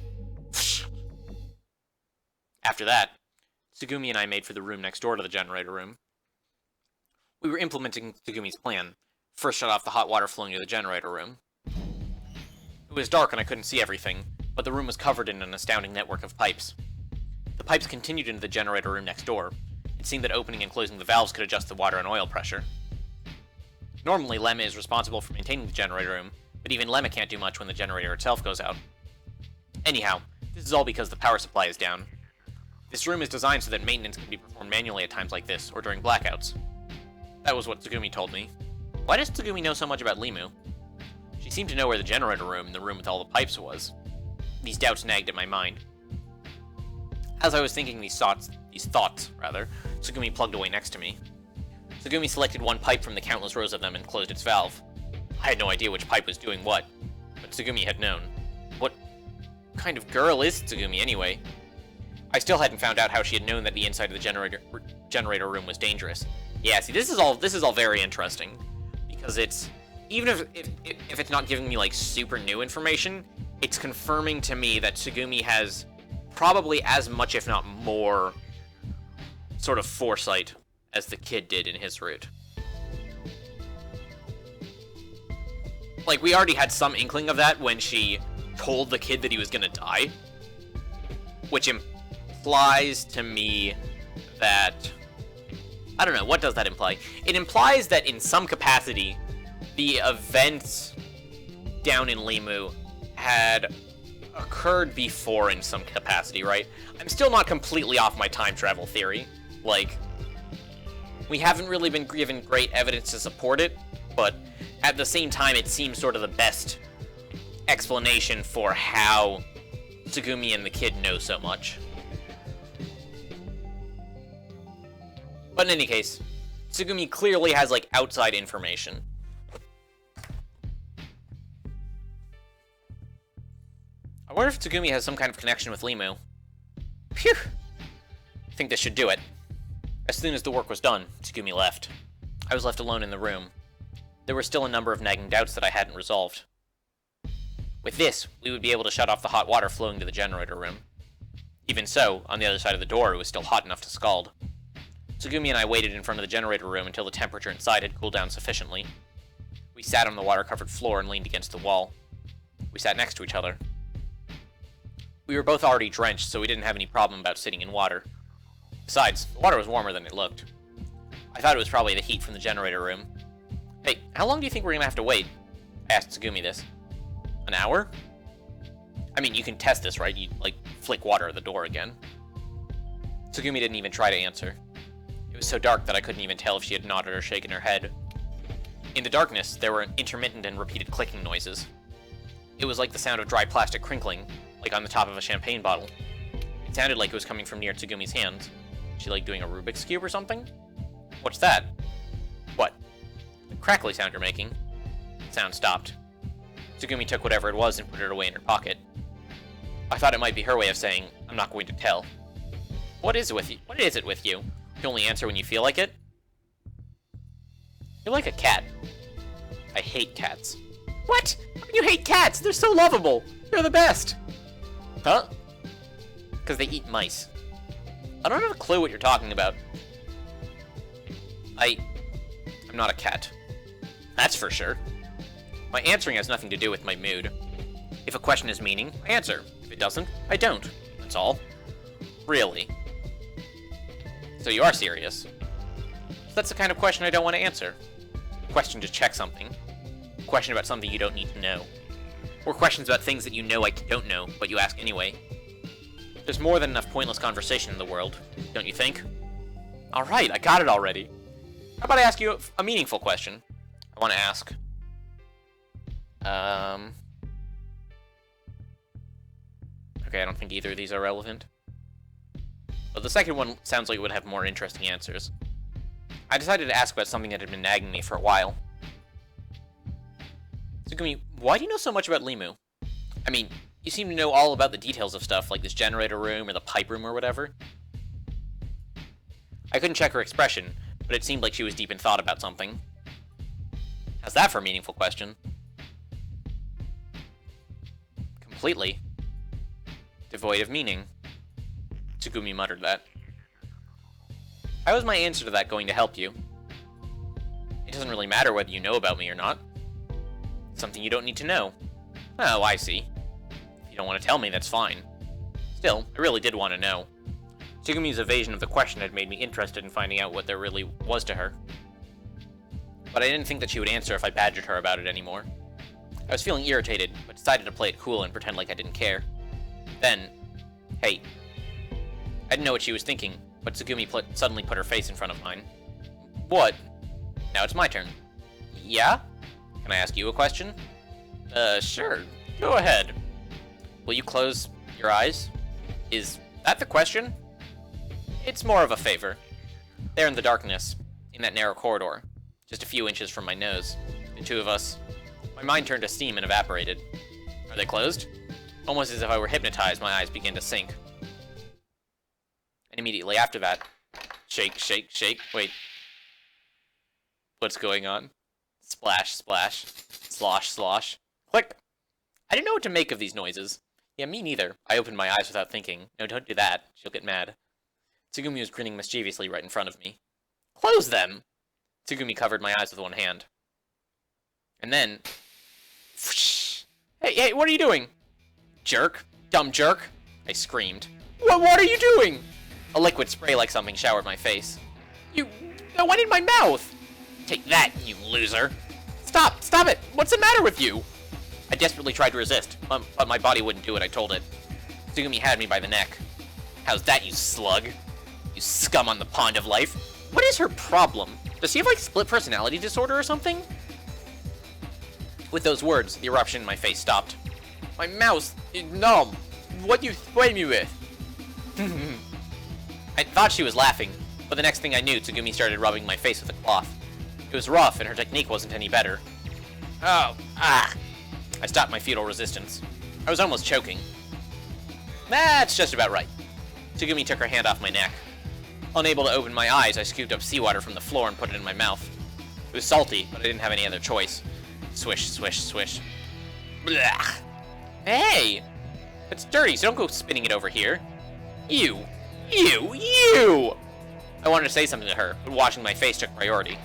After that, Tsugumi and I made for the room next door to the generator room. We were implementing Tsugumi's plan. First shut off the hot water flowing to the generator room. It was dark and I couldn't see everything, but the room was covered in an astounding network of pipes. The pipes continued into the generator room next door. It seemed that opening and closing the valves could adjust the water and oil pressure. Normally, Lemma is responsible for maintaining the generator room, but even Lemma can't do much when the generator itself goes out. Anyhow, this is all because the power supply is down. This room is designed so that maintenance can be performed manually at times like this, or during blackouts. That was what Tsugumi told me. Why does Tsugumi know so much about Limu? She seemed to know where the generator room and the room with all the pipes was. These doubts nagged at my mind. As I was thinking these thoughts, Tsugumi plugged away next to me. Tsugumi selected one pipe from the countless rows of them and closed its valve. I had no idea which pipe was doing what, but Tsugumi had known. What kind of girl is Tsugumi anyway? I still hadn't found out how she had known that the inside of the generator room was dangerous. Yeah, see, this is all very interesting, because it's, even if it's not giving me, like, super new information, it's confirming to me that Tsugumi has probably as much, if not more, sort of foresight as the kid did in his route. Like, we already had some inkling of that when she told the kid that he was gonna die, which implies to me that, I don't know, what does that imply? It implies that in some capacity, the events down in Limu had occurred before in some capacity, right? I'm still not completely off my time travel theory. Like, we haven't really been given great evidence to support it, but at the same time, it seems sort of the best explanation for how Tsugumi and the kid know so much. But in any case, Tsugumi clearly has, like, outside information. I wonder if Tsugumi has some kind of connection with Limu. Phew! I think this should do it. As soon as the work was done, Tsugumi left. I was left alone in the room. There were still a number of nagging doubts that I hadn't resolved. With this, we would be able to shut off the hot water flowing to the generator room. Even so, on the other side of the door, it was still hot enough to scald. Tsugumi and I waited in front of the generator room until the temperature inside had cooled down sufficiently. We sat on the water-covered floor and leaned against the wall. We sat next to each other. We were both already drenched, so we didn't have any problem about sitting in water. Besides, the water was warmer than it looked. I thought it was probably the heat from the generator room. Hey, how long do you think we're gonna have to wait? I asked Tsugumi this. An hour? I mean, you can test this, right? You, like, flick water at the door again. Tsugumi didn't even try to answer. It was so dark that I couldn't even tell if she had nodded or shaken her head. In the darkness, there were intermittent and repeated clicking noises. It was like the sound of dry plastic crinkling, like on the top of a champagne bottle. It sounded like it was coming from near Tsugumi's hands. She like doing a Rubik's Cube or something? What's that? What? The crackly sound you're making? The sound stopped. Tsugumi took whatever it was and put it away in her pocket. I thought it might be her way of saying, I'm not going to tell. What is it with you? What is it with you? You only answer when you feel like it? You're like a cat. I hate cats. What? You hate cats? They're so lovable. They're the best. Huh? Because they eat mice. I don't have a clue what you're talking about. I'm not a cat. That's for sure. My answering has nothing to do with my mood. If a question has meaning, I answer. If it doesn't, I don't. That's all. Really. So you are serious. That's the kind of question I don't want to answer. A question to check something. A question about something you don't need to know. Or questions about things that you know I don't know, but you ask anyway. There's more than enough pointless conversation in the world, don't you think? Alright, I got it already. How about I ask you a meaningful question? I want to ask. Okay, I don't think either of these are relevant. But the second one sounds like it would have more interesting answers. I decided to ask about something that had been nagging me for a while. Tsugumi, why do you know so much about Limu? I mean, you seem to know all about the details of stuff, like this generator room or the pipe room or whatever. I couldn't check her expression, but it seemed like she was deep in thought about something. How's that for a meaningful question? Completely devoid of meaning. Tsugumi muttered that. How is my answer to that going to help you? It doesn't really matter whether you know about me or not. It's something you don't need to know. Oh, I see. If you don't want to tell me, that's fine. Still, I really did want to know. Tsugumi's evasion of the question had made me interested in finding out what there really was to her. But I didn't think that she would answer if I badgered her about it anymore. I was feeling irritated, but decided to play it cool and pretend like I didn't care. Then, hey. I didn't know what she was thinking, but Tsugumi suddenly put her face in front of mine. What? Now it's my turn. Yeah? Can I ask you a question? Sure. Go ahead. Will you close your eyes? Is that the question? It's more of a favor. There in the darkness, in that narrow corridor, just a few inches from my nose, the two of us, my mind turned to steam and evaporated. Are they closed? Almost as if I were hypnotized, my eyes began to sink. And immediately after that, shake, shake, shake, wait. What's going on? Splash, splash, slosh, slosh. Click! I didn't know what to make of these noises. Yeah, me neither. I opened my eyes without thinking. No, don't do that. She'll get mad. Tsugumi was grinning mischievously right in front of me. Close them! Tsugumi covered my eyes with one hand. And then... Hey, what are you doing? Jerk. Dumb jerk. I screamed. What are you doing? A liquid spray like something showered my face. That went in my mouth! Take that, you loser. Stop it! What's the matter with you? I desperately tried to resist, but my body wouldn't do what I told it. Tsugumi had me by the neck. How's that, you slug? You scum on the pond of life. What is her problem? Does she have, like, split personality disorder or something? With those words, the eruption in my face stopped. My mouth is numb. What do you spray me with? I thought she was laughing, but the next thing I knew, Tsugumi started rubbing my face with a cloth. It was rough, and her technique wasn't any better. Oh, ah! I stopped my futile resistance. I was almost choking. That's just about right. Tsugumi took her hand off my neck. Unable to open my eyes, I scooped up seawater from the floor and put it in my mouth. It was salty, but I didn't have any other choice. Swish, swish, swish. Blah! Hey! It's dirty, so don't go spinning it over here. You! I wanted to say something to her, but washing my face took priority.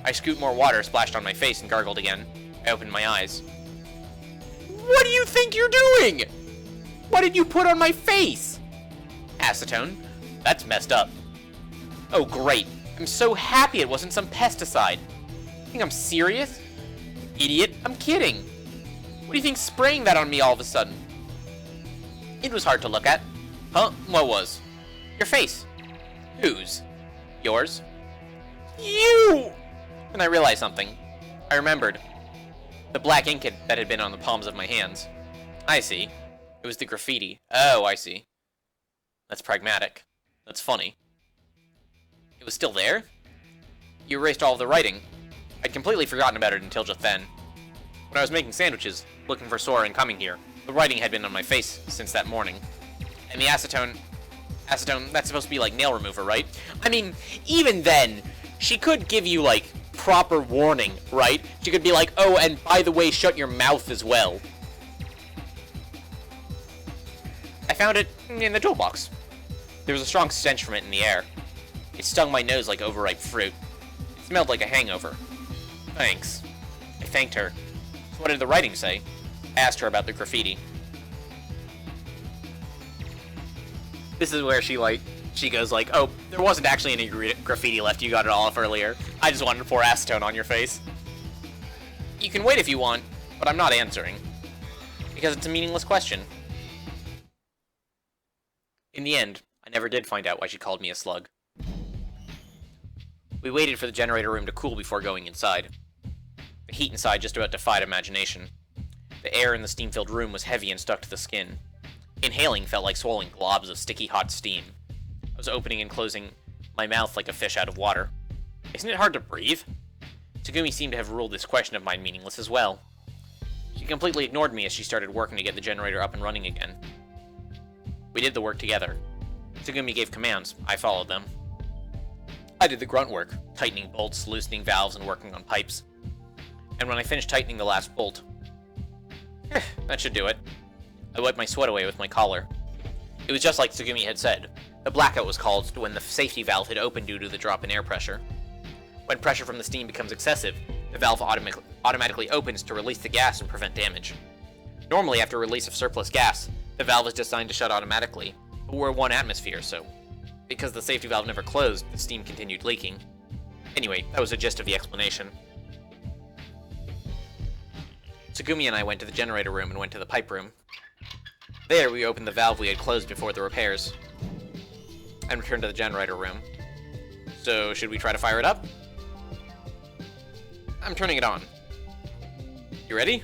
I scooped more water, splashed on my face, and gargled again. I opened my eyes. What do you think you're doing? What did you put on my face? Acetone. That's messed up. Oh, great. I'm so happy it wasn't some pesticide. You think I'm serious? Idiot, I'm kidding. What do you think's spraying that on me all of a sudden? It was hard to look at. Huh? What was? Your face. Whose? Yours? You! And I realized something. I remembered. The black ink that had been on the palms of my hands. I see. It was the graffiti. Oh, I see. That's pragmatic. That's funny. It was still there? You erased all of the writing. I'd completely forgotten about it until just then. When I was making sandwiches, looking for Sora and coming here, the writing had been on my face since that morning. And the acetone, that's supposed to be like nail remover, right? I mean, even then, she could give you, like, proper warning, right? She could be like, oh, and by the way, shut your mouth as well. I found it in the toolbox. There was a strong stench from it in the air. It stung my nose like overripe fruit. It smelled like a hangover. Thanks. I thanked her. So what did the writing say? I asked her about the graffiti. This is where she goes like, oh, there wasn't actually any graffiti left, you got it all off earlier. I just wanted to pour acetone on your face. You can wait if you want, but I'm not answering. Because it's a meaningless question. In the end, I never did find out why she called me a slug. We waited for the generator room to cool before going inside. The heat inside just about defied imagination. The air in the steam-filled room was heavy and stuck to the skin. Inhaling felt like swallowing globs of sticky hot steam. I was opening and closing my mouth like a fish out of water. Isn't it hard to breathe? Tsugumi seemed to have ruled this question of mine meaningless as well. She completely ignored me as she started working to get the generator up and running again. We did the work together. Tsugumi gave commands. I followed them. I did the grunt work, tightening bolts, loosening valves, and working on pipes. And when I finished tightening the last bolt... that should do it. I wiped my sweat away with my collar. It was just like Tsugumi had said. The blackout was called when the safety valve had opened due to the drop in air pressure. When pressure from the steam becomes excessive, the valve automatically opens to release the gas and prevent damage. Normally, after release of surplus gas, the valve is designed to shut automatically, but we're 1 atmosphere, so... because the safety valve never closed, the steam continued leaking. Anyway, that was the gist of the explanation. Tsugumi and I went to the generator room and went to the pipe room. There, we opened the valve we had closed before the repairs, and returned to the generator room. So, should we try to fire it up? I'm turning it on. You ready?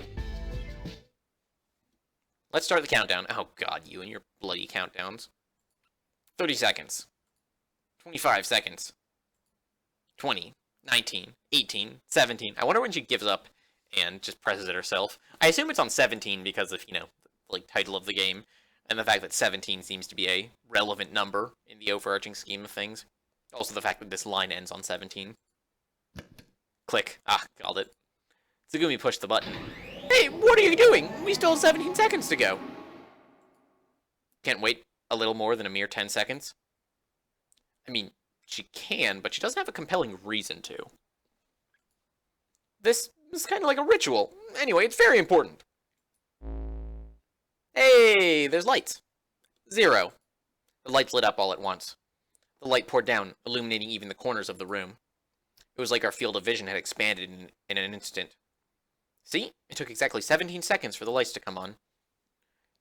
Let's start the countdown. Oh god, you and your bloody countdowns. 30 seconds. 25 seconds. 20. 19. 18. 17. I wonder when she gives up and just presses it herself. I assume it's on 17 because of, you know, like, title of the game, and the fact that 17 seems to be a relevant number in the overarching scheme of things. Also the fact that this line ends on 17. Click. Ah, called it. Tsugumi pushed the button. Hey, what are you doing? We still have 17 seconds to go. Can't wait a little more than a mere 10 seconds? I mean, she can, but she doesn't have a compelling reason to. This is kind of like a ritual. Anyway, it's very important. Hey, there's lights. 0. The lights lit up all at once. The light poured down, illuminating even the corners of the room. It was like our field of vision had expanded in an instant. See? It took exactly 17 seconds for the lights to come on.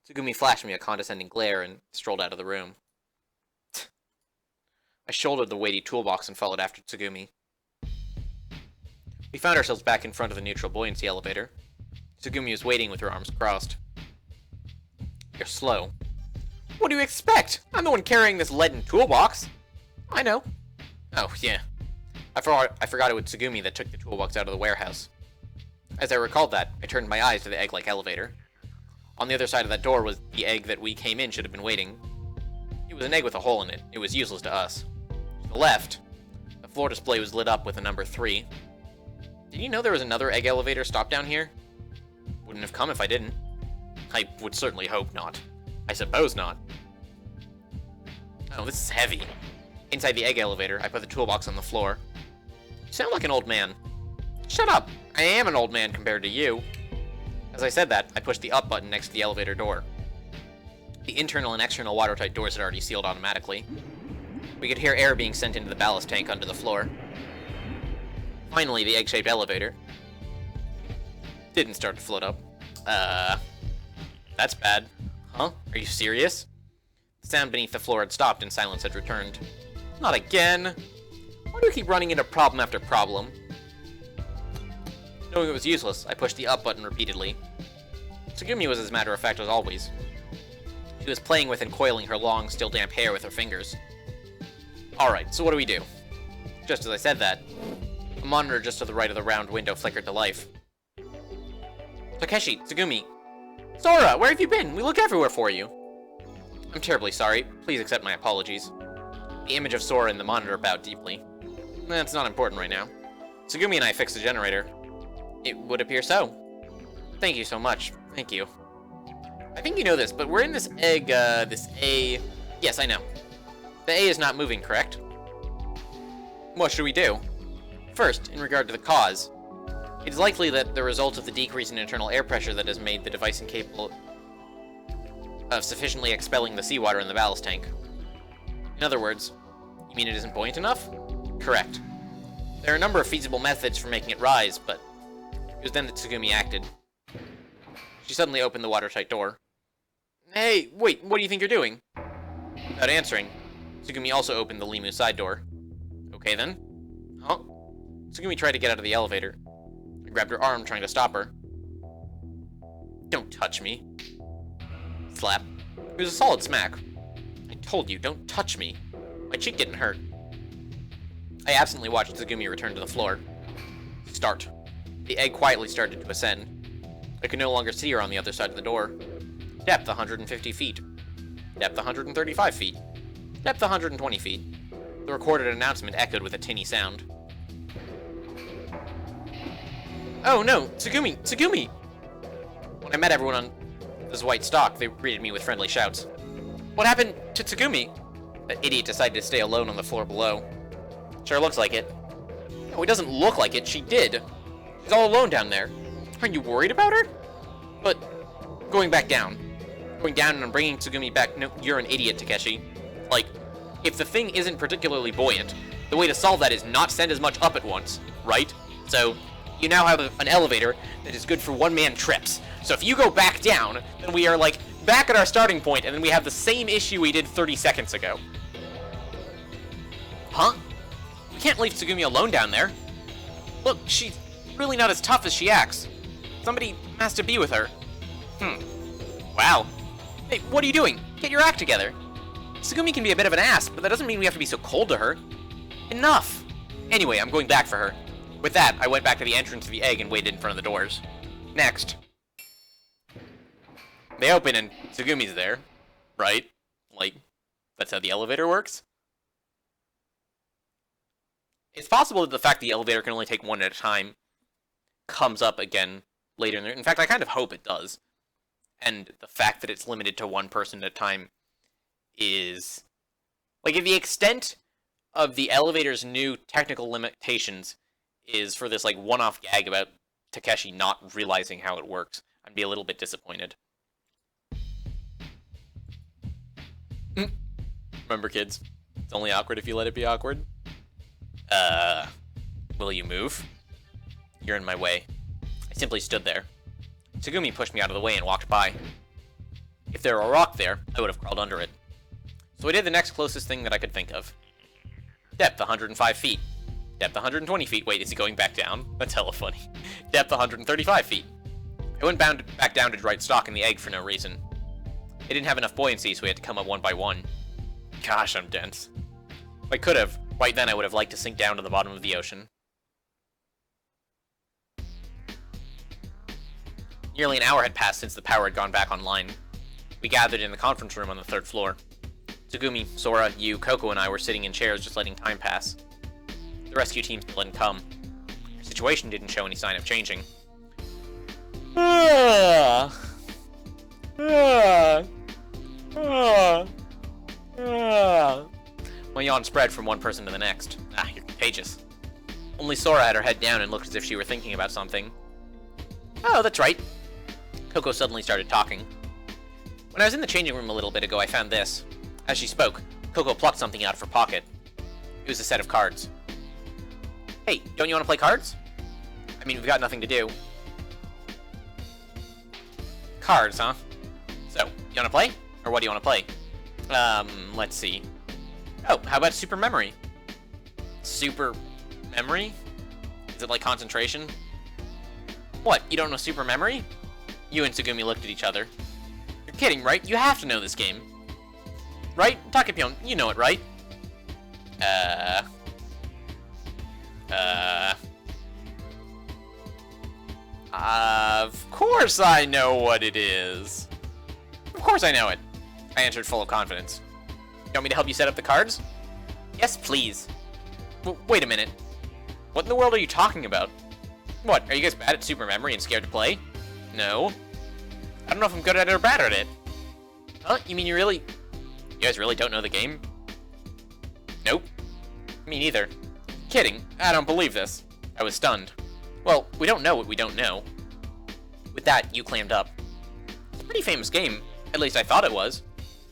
Tsugumi flashed me a condescending glare and strolled out of the room. I shouldered the weighty toolbox and followed after Tsugumi. We found ourselves back in front of the neutral buoyancy elevator. Tsugumi was waiting with her arms crossed. You're slow. What do you expect? I'm the one carrying this leaden toolbox. I know. Oh, yeah. I forgot it was Tsugumi that took the toolbox out of the warehouse. As I recalled that, I turned my eyes to the egg-like elevator. On the other side of that door was the egg that we came in should have been waiting. It was an egg with a hole in it. It was useless to us. To the left, the floor display was lit up with a number 3. Did you know there was another egg elevator stop down here? Wouldn't have come if I didn't. I would certainly hope not. I suppose not. Oh, this is heavy. Inside the egg elevator, I put the toolbox on the floor. You sound like an old man. Shut up! I am an old man compared to you. As I said that, I pushed the up button next to the elevator door. The internal and external watertight doors had already sealed automatically. We could hear air being sent into the ballast tank under the floor. Finally, the egg-shaped elevator didn't start to float up. That's bad. Huh? Are you serious? The sound beneath the floor had stopped and silence had returned. Not again! Why do we keep running into problem after problem? Knowing it was useless, I pushed the up button repeatedly. Tsugumi was as matter of fact as always. She was playing with and coiling her long, still damp hair with her fingers. Alright, so what do we do? Just as I said that, A monitor just to the right of the round window flickered to life. Takeshi, Tsugumi. Sora, where have you been? We look everywhere for you. I'm terribly sorry. Please accept my apologies. The image of Sora in the monitor bowed deeply. That's not important right now. Tsugumi and I fixed the generator. It would appear so. Thank you so much. Thank you. I think you know this, but we're in this egg, this A... Yes, I know. The A is not moving, correct? What should we do? First, in regard to the cause, it is likely that the result of the decrease in internal air pressure that has made the device incapable of sufficiently expelling the seawater in the ballast tank. In other words, you mean it isn't buoyant enough? Correct. There are a number of feasible methods for making it rise, but it was then that Tsugumi acted. She suddenly opened the watertight door. Hey, wait, what do you think you're doing? Without answering, Tsugumi also opened the Limu side door. Okay then. Huh? Tsugumi tried to get out of the elevator. I grabbed her arm, trying to stop her. Don't touch me. Slap. It was a solid smack. I told you, don't touch me. My cheek didn't hurt. I absently watched Tsugumi return to the floor. Start. The egg quietly started to ascend. I could no longer see her on the other side of the door. Depth 150 feet. Depth 135 feet. Depth 120 feet. The recorded announcement echoed with a tinny sound. Oh no, Tsugumi! Tsugumi! When I met everyone on this white stalk, they greeted me with friendly shouts. What happened to Tsugumi? That idiot decided to stay alone on the floor below. Sure looks like it. No, it doesn't look like it. She did. She's all alone down there. Aren't you worried about her? But going back down. Going down and I'm bringing Tsugumi back. No, you're an idiot, Takeshi. Like, if the thing isn't particularly buoyant, the way to solve that is not send as much up at once, right? So, you now have an elevator that is good for one-man trips. So if you go back down, then we are, like, back at our starting point, and then we have the same issue we did 30 seconds ago. Huh? We can't leave Tsugumi alone down there. Look, she's really not as tough as she acts. Somebody has to be with her. Wow. Hey, what are you doing? Get your act together. Tsugumi can be a bit of an ass, but that doesn't mean we have to be so cold to her. Enough! Anyway, I'm going back for her. With that, I went back to the entrance of the egg and waited in front of the doors. Next. They open and Tsugumi's there. Right? Like, that's how the elevator works? It's possible that the fact the elevator can only take one at a time comes up again later in the... In fact, I kind of hope it does. And the fact that it's limited to one person at a time is... Like, if the extent of the elevator's new technical limitations is for this, like, one-off gag about Takeshi not realizing how it works, I'd be a little bit disappointed. Remember, kids, it's only awkward if you let it be awkward. Will you move? You're in my way. I simply stood there. Tsugumi pushed me out of the way and walked by. If there were a rock there, I would have crawled under it. So I did the next closest thing that I could think of. Depth 105 feet. Depth 120 feet. Wait, is he going back down? That's hella funny. Depth 135 feet. I went back down to right stock in the egg for no reason. It didn't have enough buoyancy, so we had to come up one by one. Gosh, I'm dense. If I could have, right then I would have liked to sink down to the bottom of the ocean. Nearly an hour had passed since the power had gone back online. We gathered in the conference room on the 3rd floor. Tsugumi, Sora, you, Coco, and I were sitting in chairs just letting time pass. The rescue team still hadn't come. Our situation didn't show any sign of changing. My yawn spread from one person to the next. Ah, you're contagious. Only Sora had her head down and looked as if she were thinking about something. Oh, that's right. Coco suddenly started talking. When I was in the changing room a little bit ago, I found this. As she spoke, Coco plucked something out of her pocket. It was a set of cards. Hey, don't you want to play cards? I mean, we've got nothing to do. Cards, huh? So, you want to play? Or what do you want to play? Let's see. Oh, how about Super Memory? Super Memory? Is it like concentration? What, you don't know Super Memory? You and Tsugumi looked at each other. You're kidding, right? You have to know this game. Right? Takepyon, you know it, right? Of course I know what it is. Of course I know it. I answered full of confidence. You want me to help you set up the cards? Yes, please. Wait a minute. What in the world are you talking about? What, are you guys bad at super memory and scared to play? No. I don't know if I'm good at it or bad at it. Huh? You mean you guys really don't know the game? Nope. Me neither. Kidding. I don't believe this. I was stunned. Well, we don't know what we don't know. With that, you clammed up. It's a pretty famous game. At least I thought it was.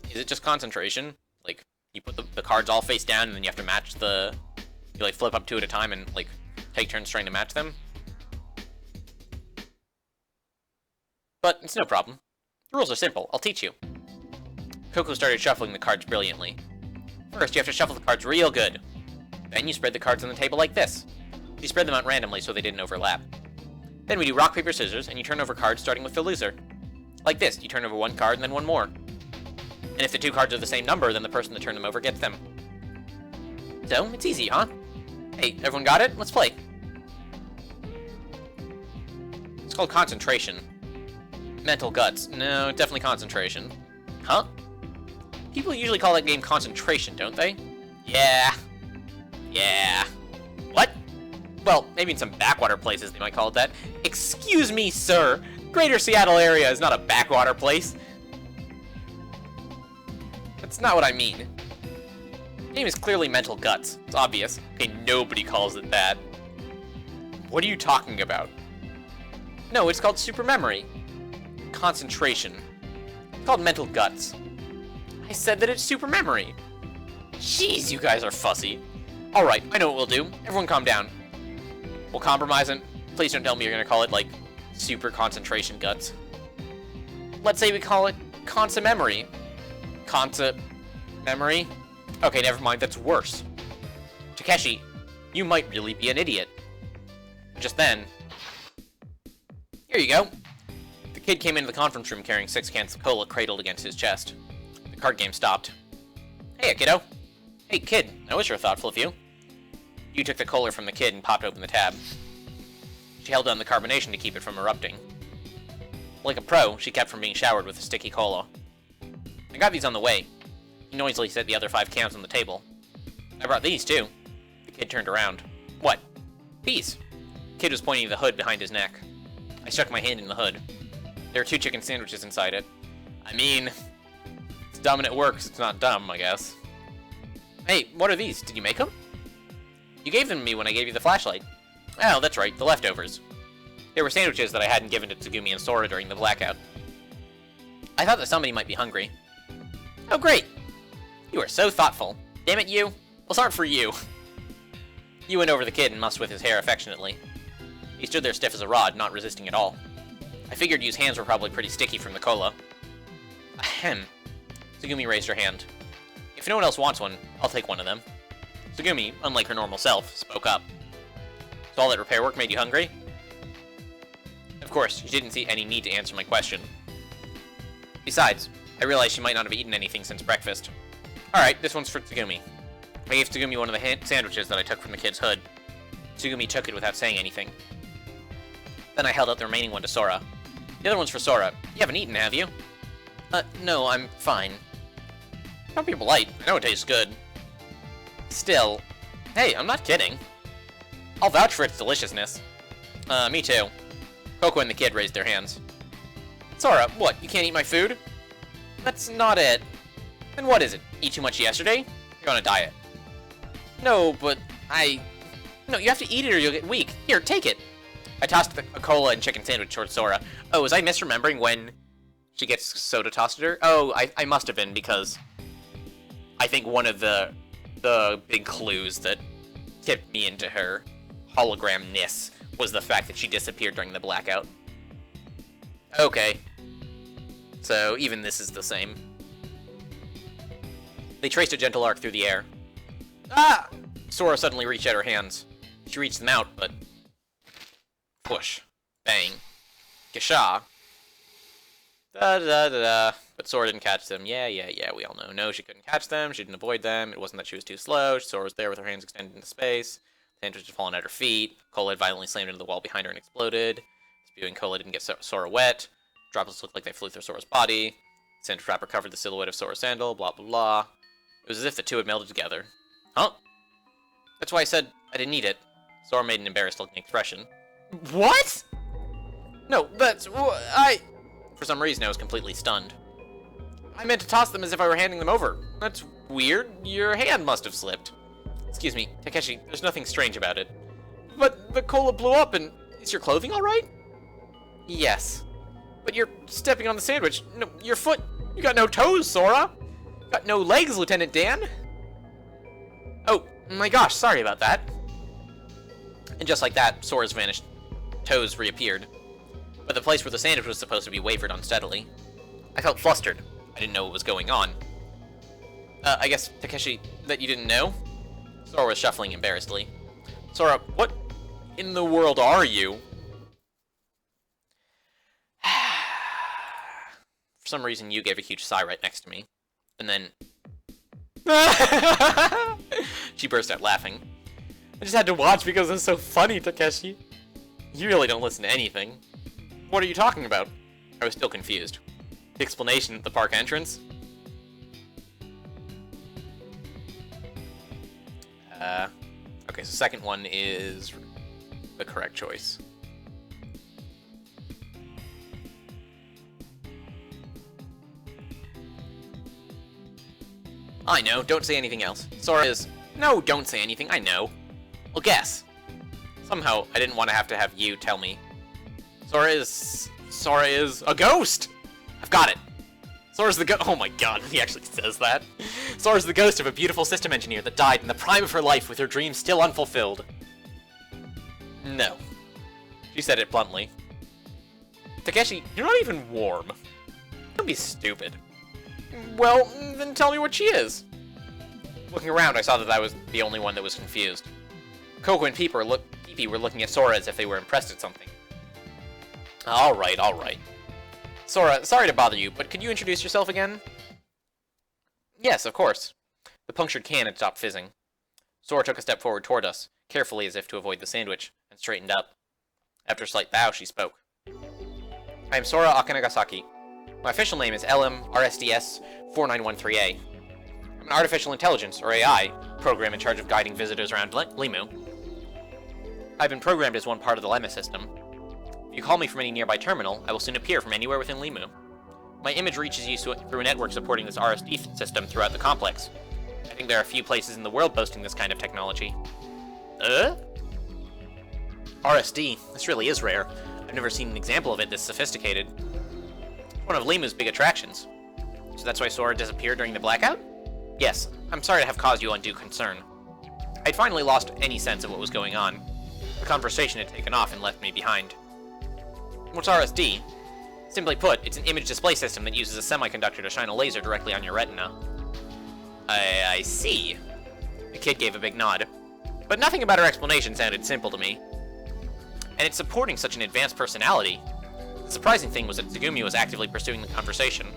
Is it just concentration? Like, you put the cards all face down and then you have to match the... You, like, flip up two at a time and, like, take turns trying to match them? But it's no problem. The rules are simple. I'll teach you. Coco started shuffling the cards brilliantly. First, you have to shuffle the cards real good. Then you spread the cards on the table like this. You spread them out randomly so they didn't overlap. Then we do rock, paper, scissors, and you turn over cards starting with the loser. Like this, you turn over one card and then one more. And if the two cards are the same number, then the person that turned them over gets them. So, it's easy, huh? Hey, everyone got it? Let's play. It's called concentration. Mental guts. No, definitely concentration. Huh? People usually call that game concentration, don't they? Yeah. Yeah. What? Well, maybe in some backwater places they might call it that. Excuse me, sir. Greater Seattle area is not a backwater place. That's not what I mean. The game is clearly mental guts. It's obvious. Okay, nobody calls it that. What are you talking about? No, it's called super memory. Concentration. It's called mental guts. I said that it's super memory. Jeez, you guys are fussy. Alright, I know what we'll do. Everyone calm down. We'll compromise and please don't tell me you're gonna call it, like, super concentration guts. Let's say we call it consa memory. Consa memory? Okay, never mind, that's worse. Takeshi, you might really be an idiot. Just then... Here you go. The kid came into the conference room carrying 6 cans of cola cradled against his chest. The card game stopped. Hey, kiddo. Hey, kid, I was sure thoughtful of you. You took the cola from the kid and popped open the tab. She held down the carbonation to keep it from erupting. Like a pro, she kept from being showered with a sticky cola. I got these on the way. He noisily set the other 5 cans on the table. I brought these, too. The kid turned around. What? These. The kid was pointing to the hood behind his neck. I stuck my hand in the hood. There were 2 chicken sandwiches inside it. I mean, it's dumb and it works. It's not dumb, I guess. Hey, what are these? Did you make them? You gave them to me when I gave you the flashlight. Oh, that's right, the leftovers. They were sandwiches that I hadn't given to Tsugumi and Sora during the blackout. I thought that somebody might be hungry. Oh, great! You are so thoughtful. Damn it, you. Those aren't for you. You went over the kid and mussed with his hair affectionately. He stood there stiff as a rod, not resisting at all. I figured his hands were probably pretty sticky from the cola. Ahem. Tsugumi raised her hand. If no one else wants one, I'll take one of them. Tsugumi, unlike her normal self, spoke up. So all that repair work made you hungry? Of course, she didn't see any need to answer my question. Besides, I realized she might not have eaten anything since breakfast. Alright, this one's for Tsugumi. I gave Tsugumi one of the sandwiches that I took from the kid's hood. Tsugumi took it without saying anything. Then I held out the remaining one to Sora. The other one's for Sora. You haven't eaten, have you? No, I'm fine. Don't be polite. I know it tastes good. Still. Hey, I'm not kidding. I'll vouch for its deliciousness. Me too. Coco and the kid raised their hands. Sora, what, you can't eat my food? That's not it. Then what is it? Eat too much yesterday? You're on a diet. No, but No, you have to eat it or you'll get weak. Here, take it. I tossed a cola and chicken sandwich towards Sora. Oh, was I misremembering when she gets soda tossed at her? Oh, I must have been, because I think one of the big clues that tipped me into her hologram-ness was the fact that she disappeared during the blackout. Okay. So, even this is the same. They traced a gentle arc through the air. Ah! Sora suddenly reached out her hands. She reached them out, but... Push. Bang. Gasha. Da-da-da-da. But Sora didn't catch them. Yeah, we all know. No, she couldn't catch them. She didn't avoid them. It wasn't that she was too slow. Sora was there with her hands extended into space. The sandwich had fallen at her feet. Cola had violently slammed into the wall behind her and exploded. Spewing cola didn't get Sora wet. Droplets looked like they flew through Sora's body. Sand wrapper covered the silhouette of Sora's sandal, blah blah blah. It was as if the two had melded together. Huh? That's why I said I didn't eat it. Sora made an embarrassed-looking expression. What? No, that's... For some reason, I was completely stunned. I meant to toss them as if I were handing them over. That's weird. Your hand must have slipped. Excuse me, Takeshi, there's nothing strange about it. But the cola blew up and... Is your clothing alright? Yes. But you're stepping on the sandwich. No, your foot... You got no toes, Sora. Got no legs, Lieutenant Dan. Oh, my gosh, sorry about that. And just like that, Sora's vanished. Toes reappeared. But the place where the sandwich was supposed to be wavered unsteadily. I felt flustered. I didn't know what was going on. I guess, Takeshi, that you didn't know? Sora was shuffling embarrassedly. Sora, what in the world are you? For some reason, you gave a huge sigh right next to me. And then... She burst out laughing. I just had to watch because it's so funny, Takeshi. You really don't listen to anything. What are you talking about? I was still confused. The explanation at the park entrance? Okay, so second one is the correct choice. I know, don't say anything else. Sora is... No, don't say anything, I know. Well, guess. Somehow, I didn't want to have you tell me. Sora is a ghost! I've got it. Sora's the oh my god, he actually says that. Sora's the ghost of a beautiful system engineer that died in the prime of her life with her dreams still unfulfilled. No. She said it bluntly. Takeshi, you're not even warm. Don't be stupid. Well, then tell me what she is. Looking around, I saw that I was the only one that was confused. Coco and Peepee were looking at Sora as if they were impressed at something. Alright, alright. Sora, sorry to bother you, but could you introduce yourself again? Yes, of course. The punctured can had stopped fizzing. Sora took a step forward toward us, carefully as if to avoid the sandwich, and straightened up. After a slight bow, she spoke. I am Sora Akanagasaki. My official name is LM-RSDS-4913A. I'm an artificial intelligence, or AI, program in charge of guiding visitors around Limu. I've been programmed as one part of the Lemma system. If you call me from any nearby terminal, I will soon appear from anywhere within Limu. My image reaches you through a network supporting this RSD system throughout the complex. I think there are a few places in the world boasting this kind of technology. RSD? This really is rare. I've never seen an example of it this sophisticated. It's one of Limu's big attractions. So that's why Sora disappeared during the blackout? Yes, I'm sorry to have caused you undue concern. I'd finally lost any sense of what was going on. The conversation had taken off and left me behind. What's RSD? Simply put, it's an image display system that uses a semiconductor to shine a laser directly on your retina. I see. The kid gave a big nod. But nothing about her explanation sounded simple to me. And it's supporting such an advanced personality. The surprising thing was that Tsugumi was actively pursuing the conversation.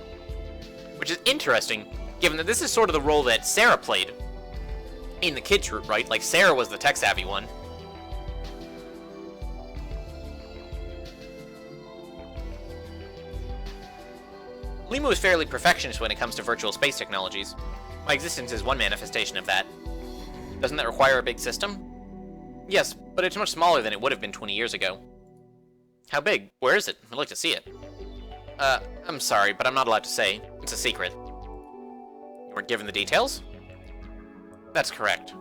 Which is interesting, given that this is sort of the role that Sarah played in the kids' group, right? Like, Sarah was the tech-savvy one. Limu is fairly perfectionist when it comes to virtual space technologies. My existence is one manifestation of that. Doesn't that require a big system? Yes, but it's much smaller than it would have been 20 years ago. How big? Where is it? I'd like to see it. I'm sorry, but I'm not allowed to say. It's a secret. You weren't given the details? That's correct.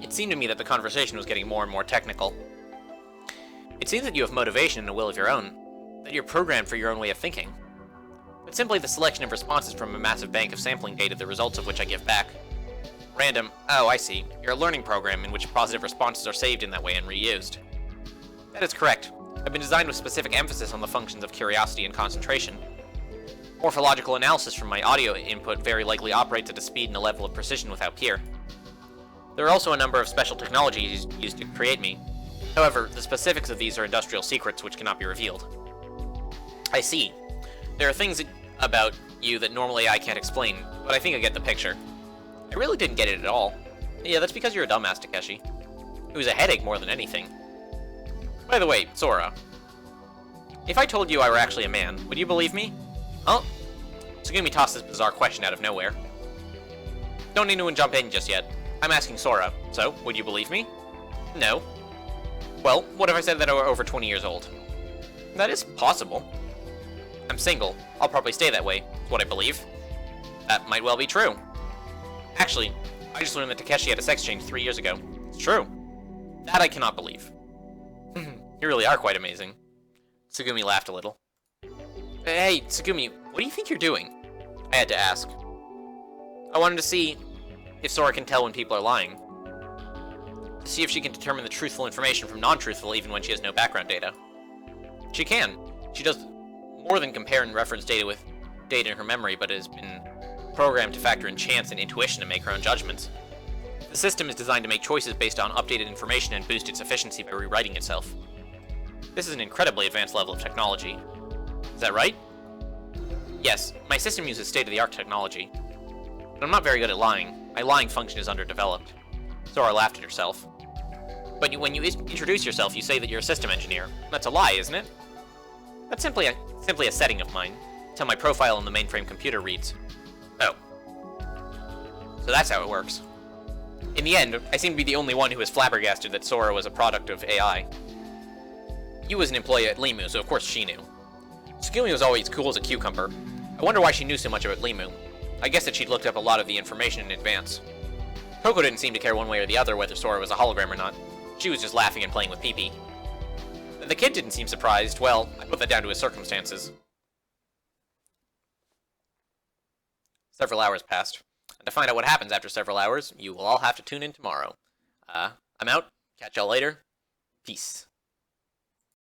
It seemed to me that the conversation was getting more and more technical. It seems that you have motivation and a will of your own, that you're programmed for your own way of thinking. But simply the selection of responses from a massive bank of sampling data, the results of which I give back. Random, oh, I see. You're a learning program in which positive responses are saved in that way and reused. That is correct. I've been designed with specific emphasis on the functions of curiosity and concentration. Morphological analysis from my audio input very likely operates at a speed and a level of precision without peer. There are also a number of special technologies used to create me. However, the specifics of these are industrial secrets which cannot be revealed. I see. There are things about you that normal AI can't explain, but I think I get the picture. I really didn't get it at all. Yeah, that's because you're a dumbass, Takeshi. It was a headache more than anything. By the way, Sora, if I told you I were actually a man, would you believe me? Oh, Tsugumi tossed this bizarre question out of nowhere. Don't need anyone jump in just yet. I'm asking Sora, so would you believe me? No. Well, what if I said that I were over 20 years old? That is possible. I'm single. I'll probably stay that way, is what I believe. That might well be true. Actually, I just learned that Takeshi had a sex change 3 years ago. It's true. That I cannot believe. You really are quite amazing. Tsugumi laughed a little. Hey, Tsugumi, what do you think you're doing? I had to ask. I wanted to see if Sora can tell when people are lying. To see if she can determine the truthful information from non-truthful even when she has no background data. She can. She does more than compare and reference data with data in her memory, but has been programmed to factor in chance and intuition to make her own judgments. The system is designed to make choices based on updated information and boost its efficiency by rewriting itself. This is an incredibly advanced level of technology. Is that right? Yes, my system uses state-of-the-art technology. But I'm not very good at lying. My lying function is underdeveloped. Sora laughed at herself. But when you introduce yourself, you say that you're a system engineer. That's a lie, isn't it? That's simply a setting of mine. It's how my profile on the mainframe computer reads. Oh. So that's how it works. In the end, I seem to be the only one who is flabbergasted that Sora was a product of AI. You was an employee at Limu, so of course she knew. Tsugumi was always cool as a cucumber. I wonder why she knew so much about Limu. I guess that she'd looked up a lot of the information in advance. Coco didn't seem to care one way or the other whether Sora was a hologram or not. She was just laughing and playing with Pee-Pee. The kid didn't seem surprised. Well, I put that down to his circumstances. Several hours passed. And to find out what happens after several hours, you will all have to tune in tomorrow. I'm out. Catch y'all later. Peace.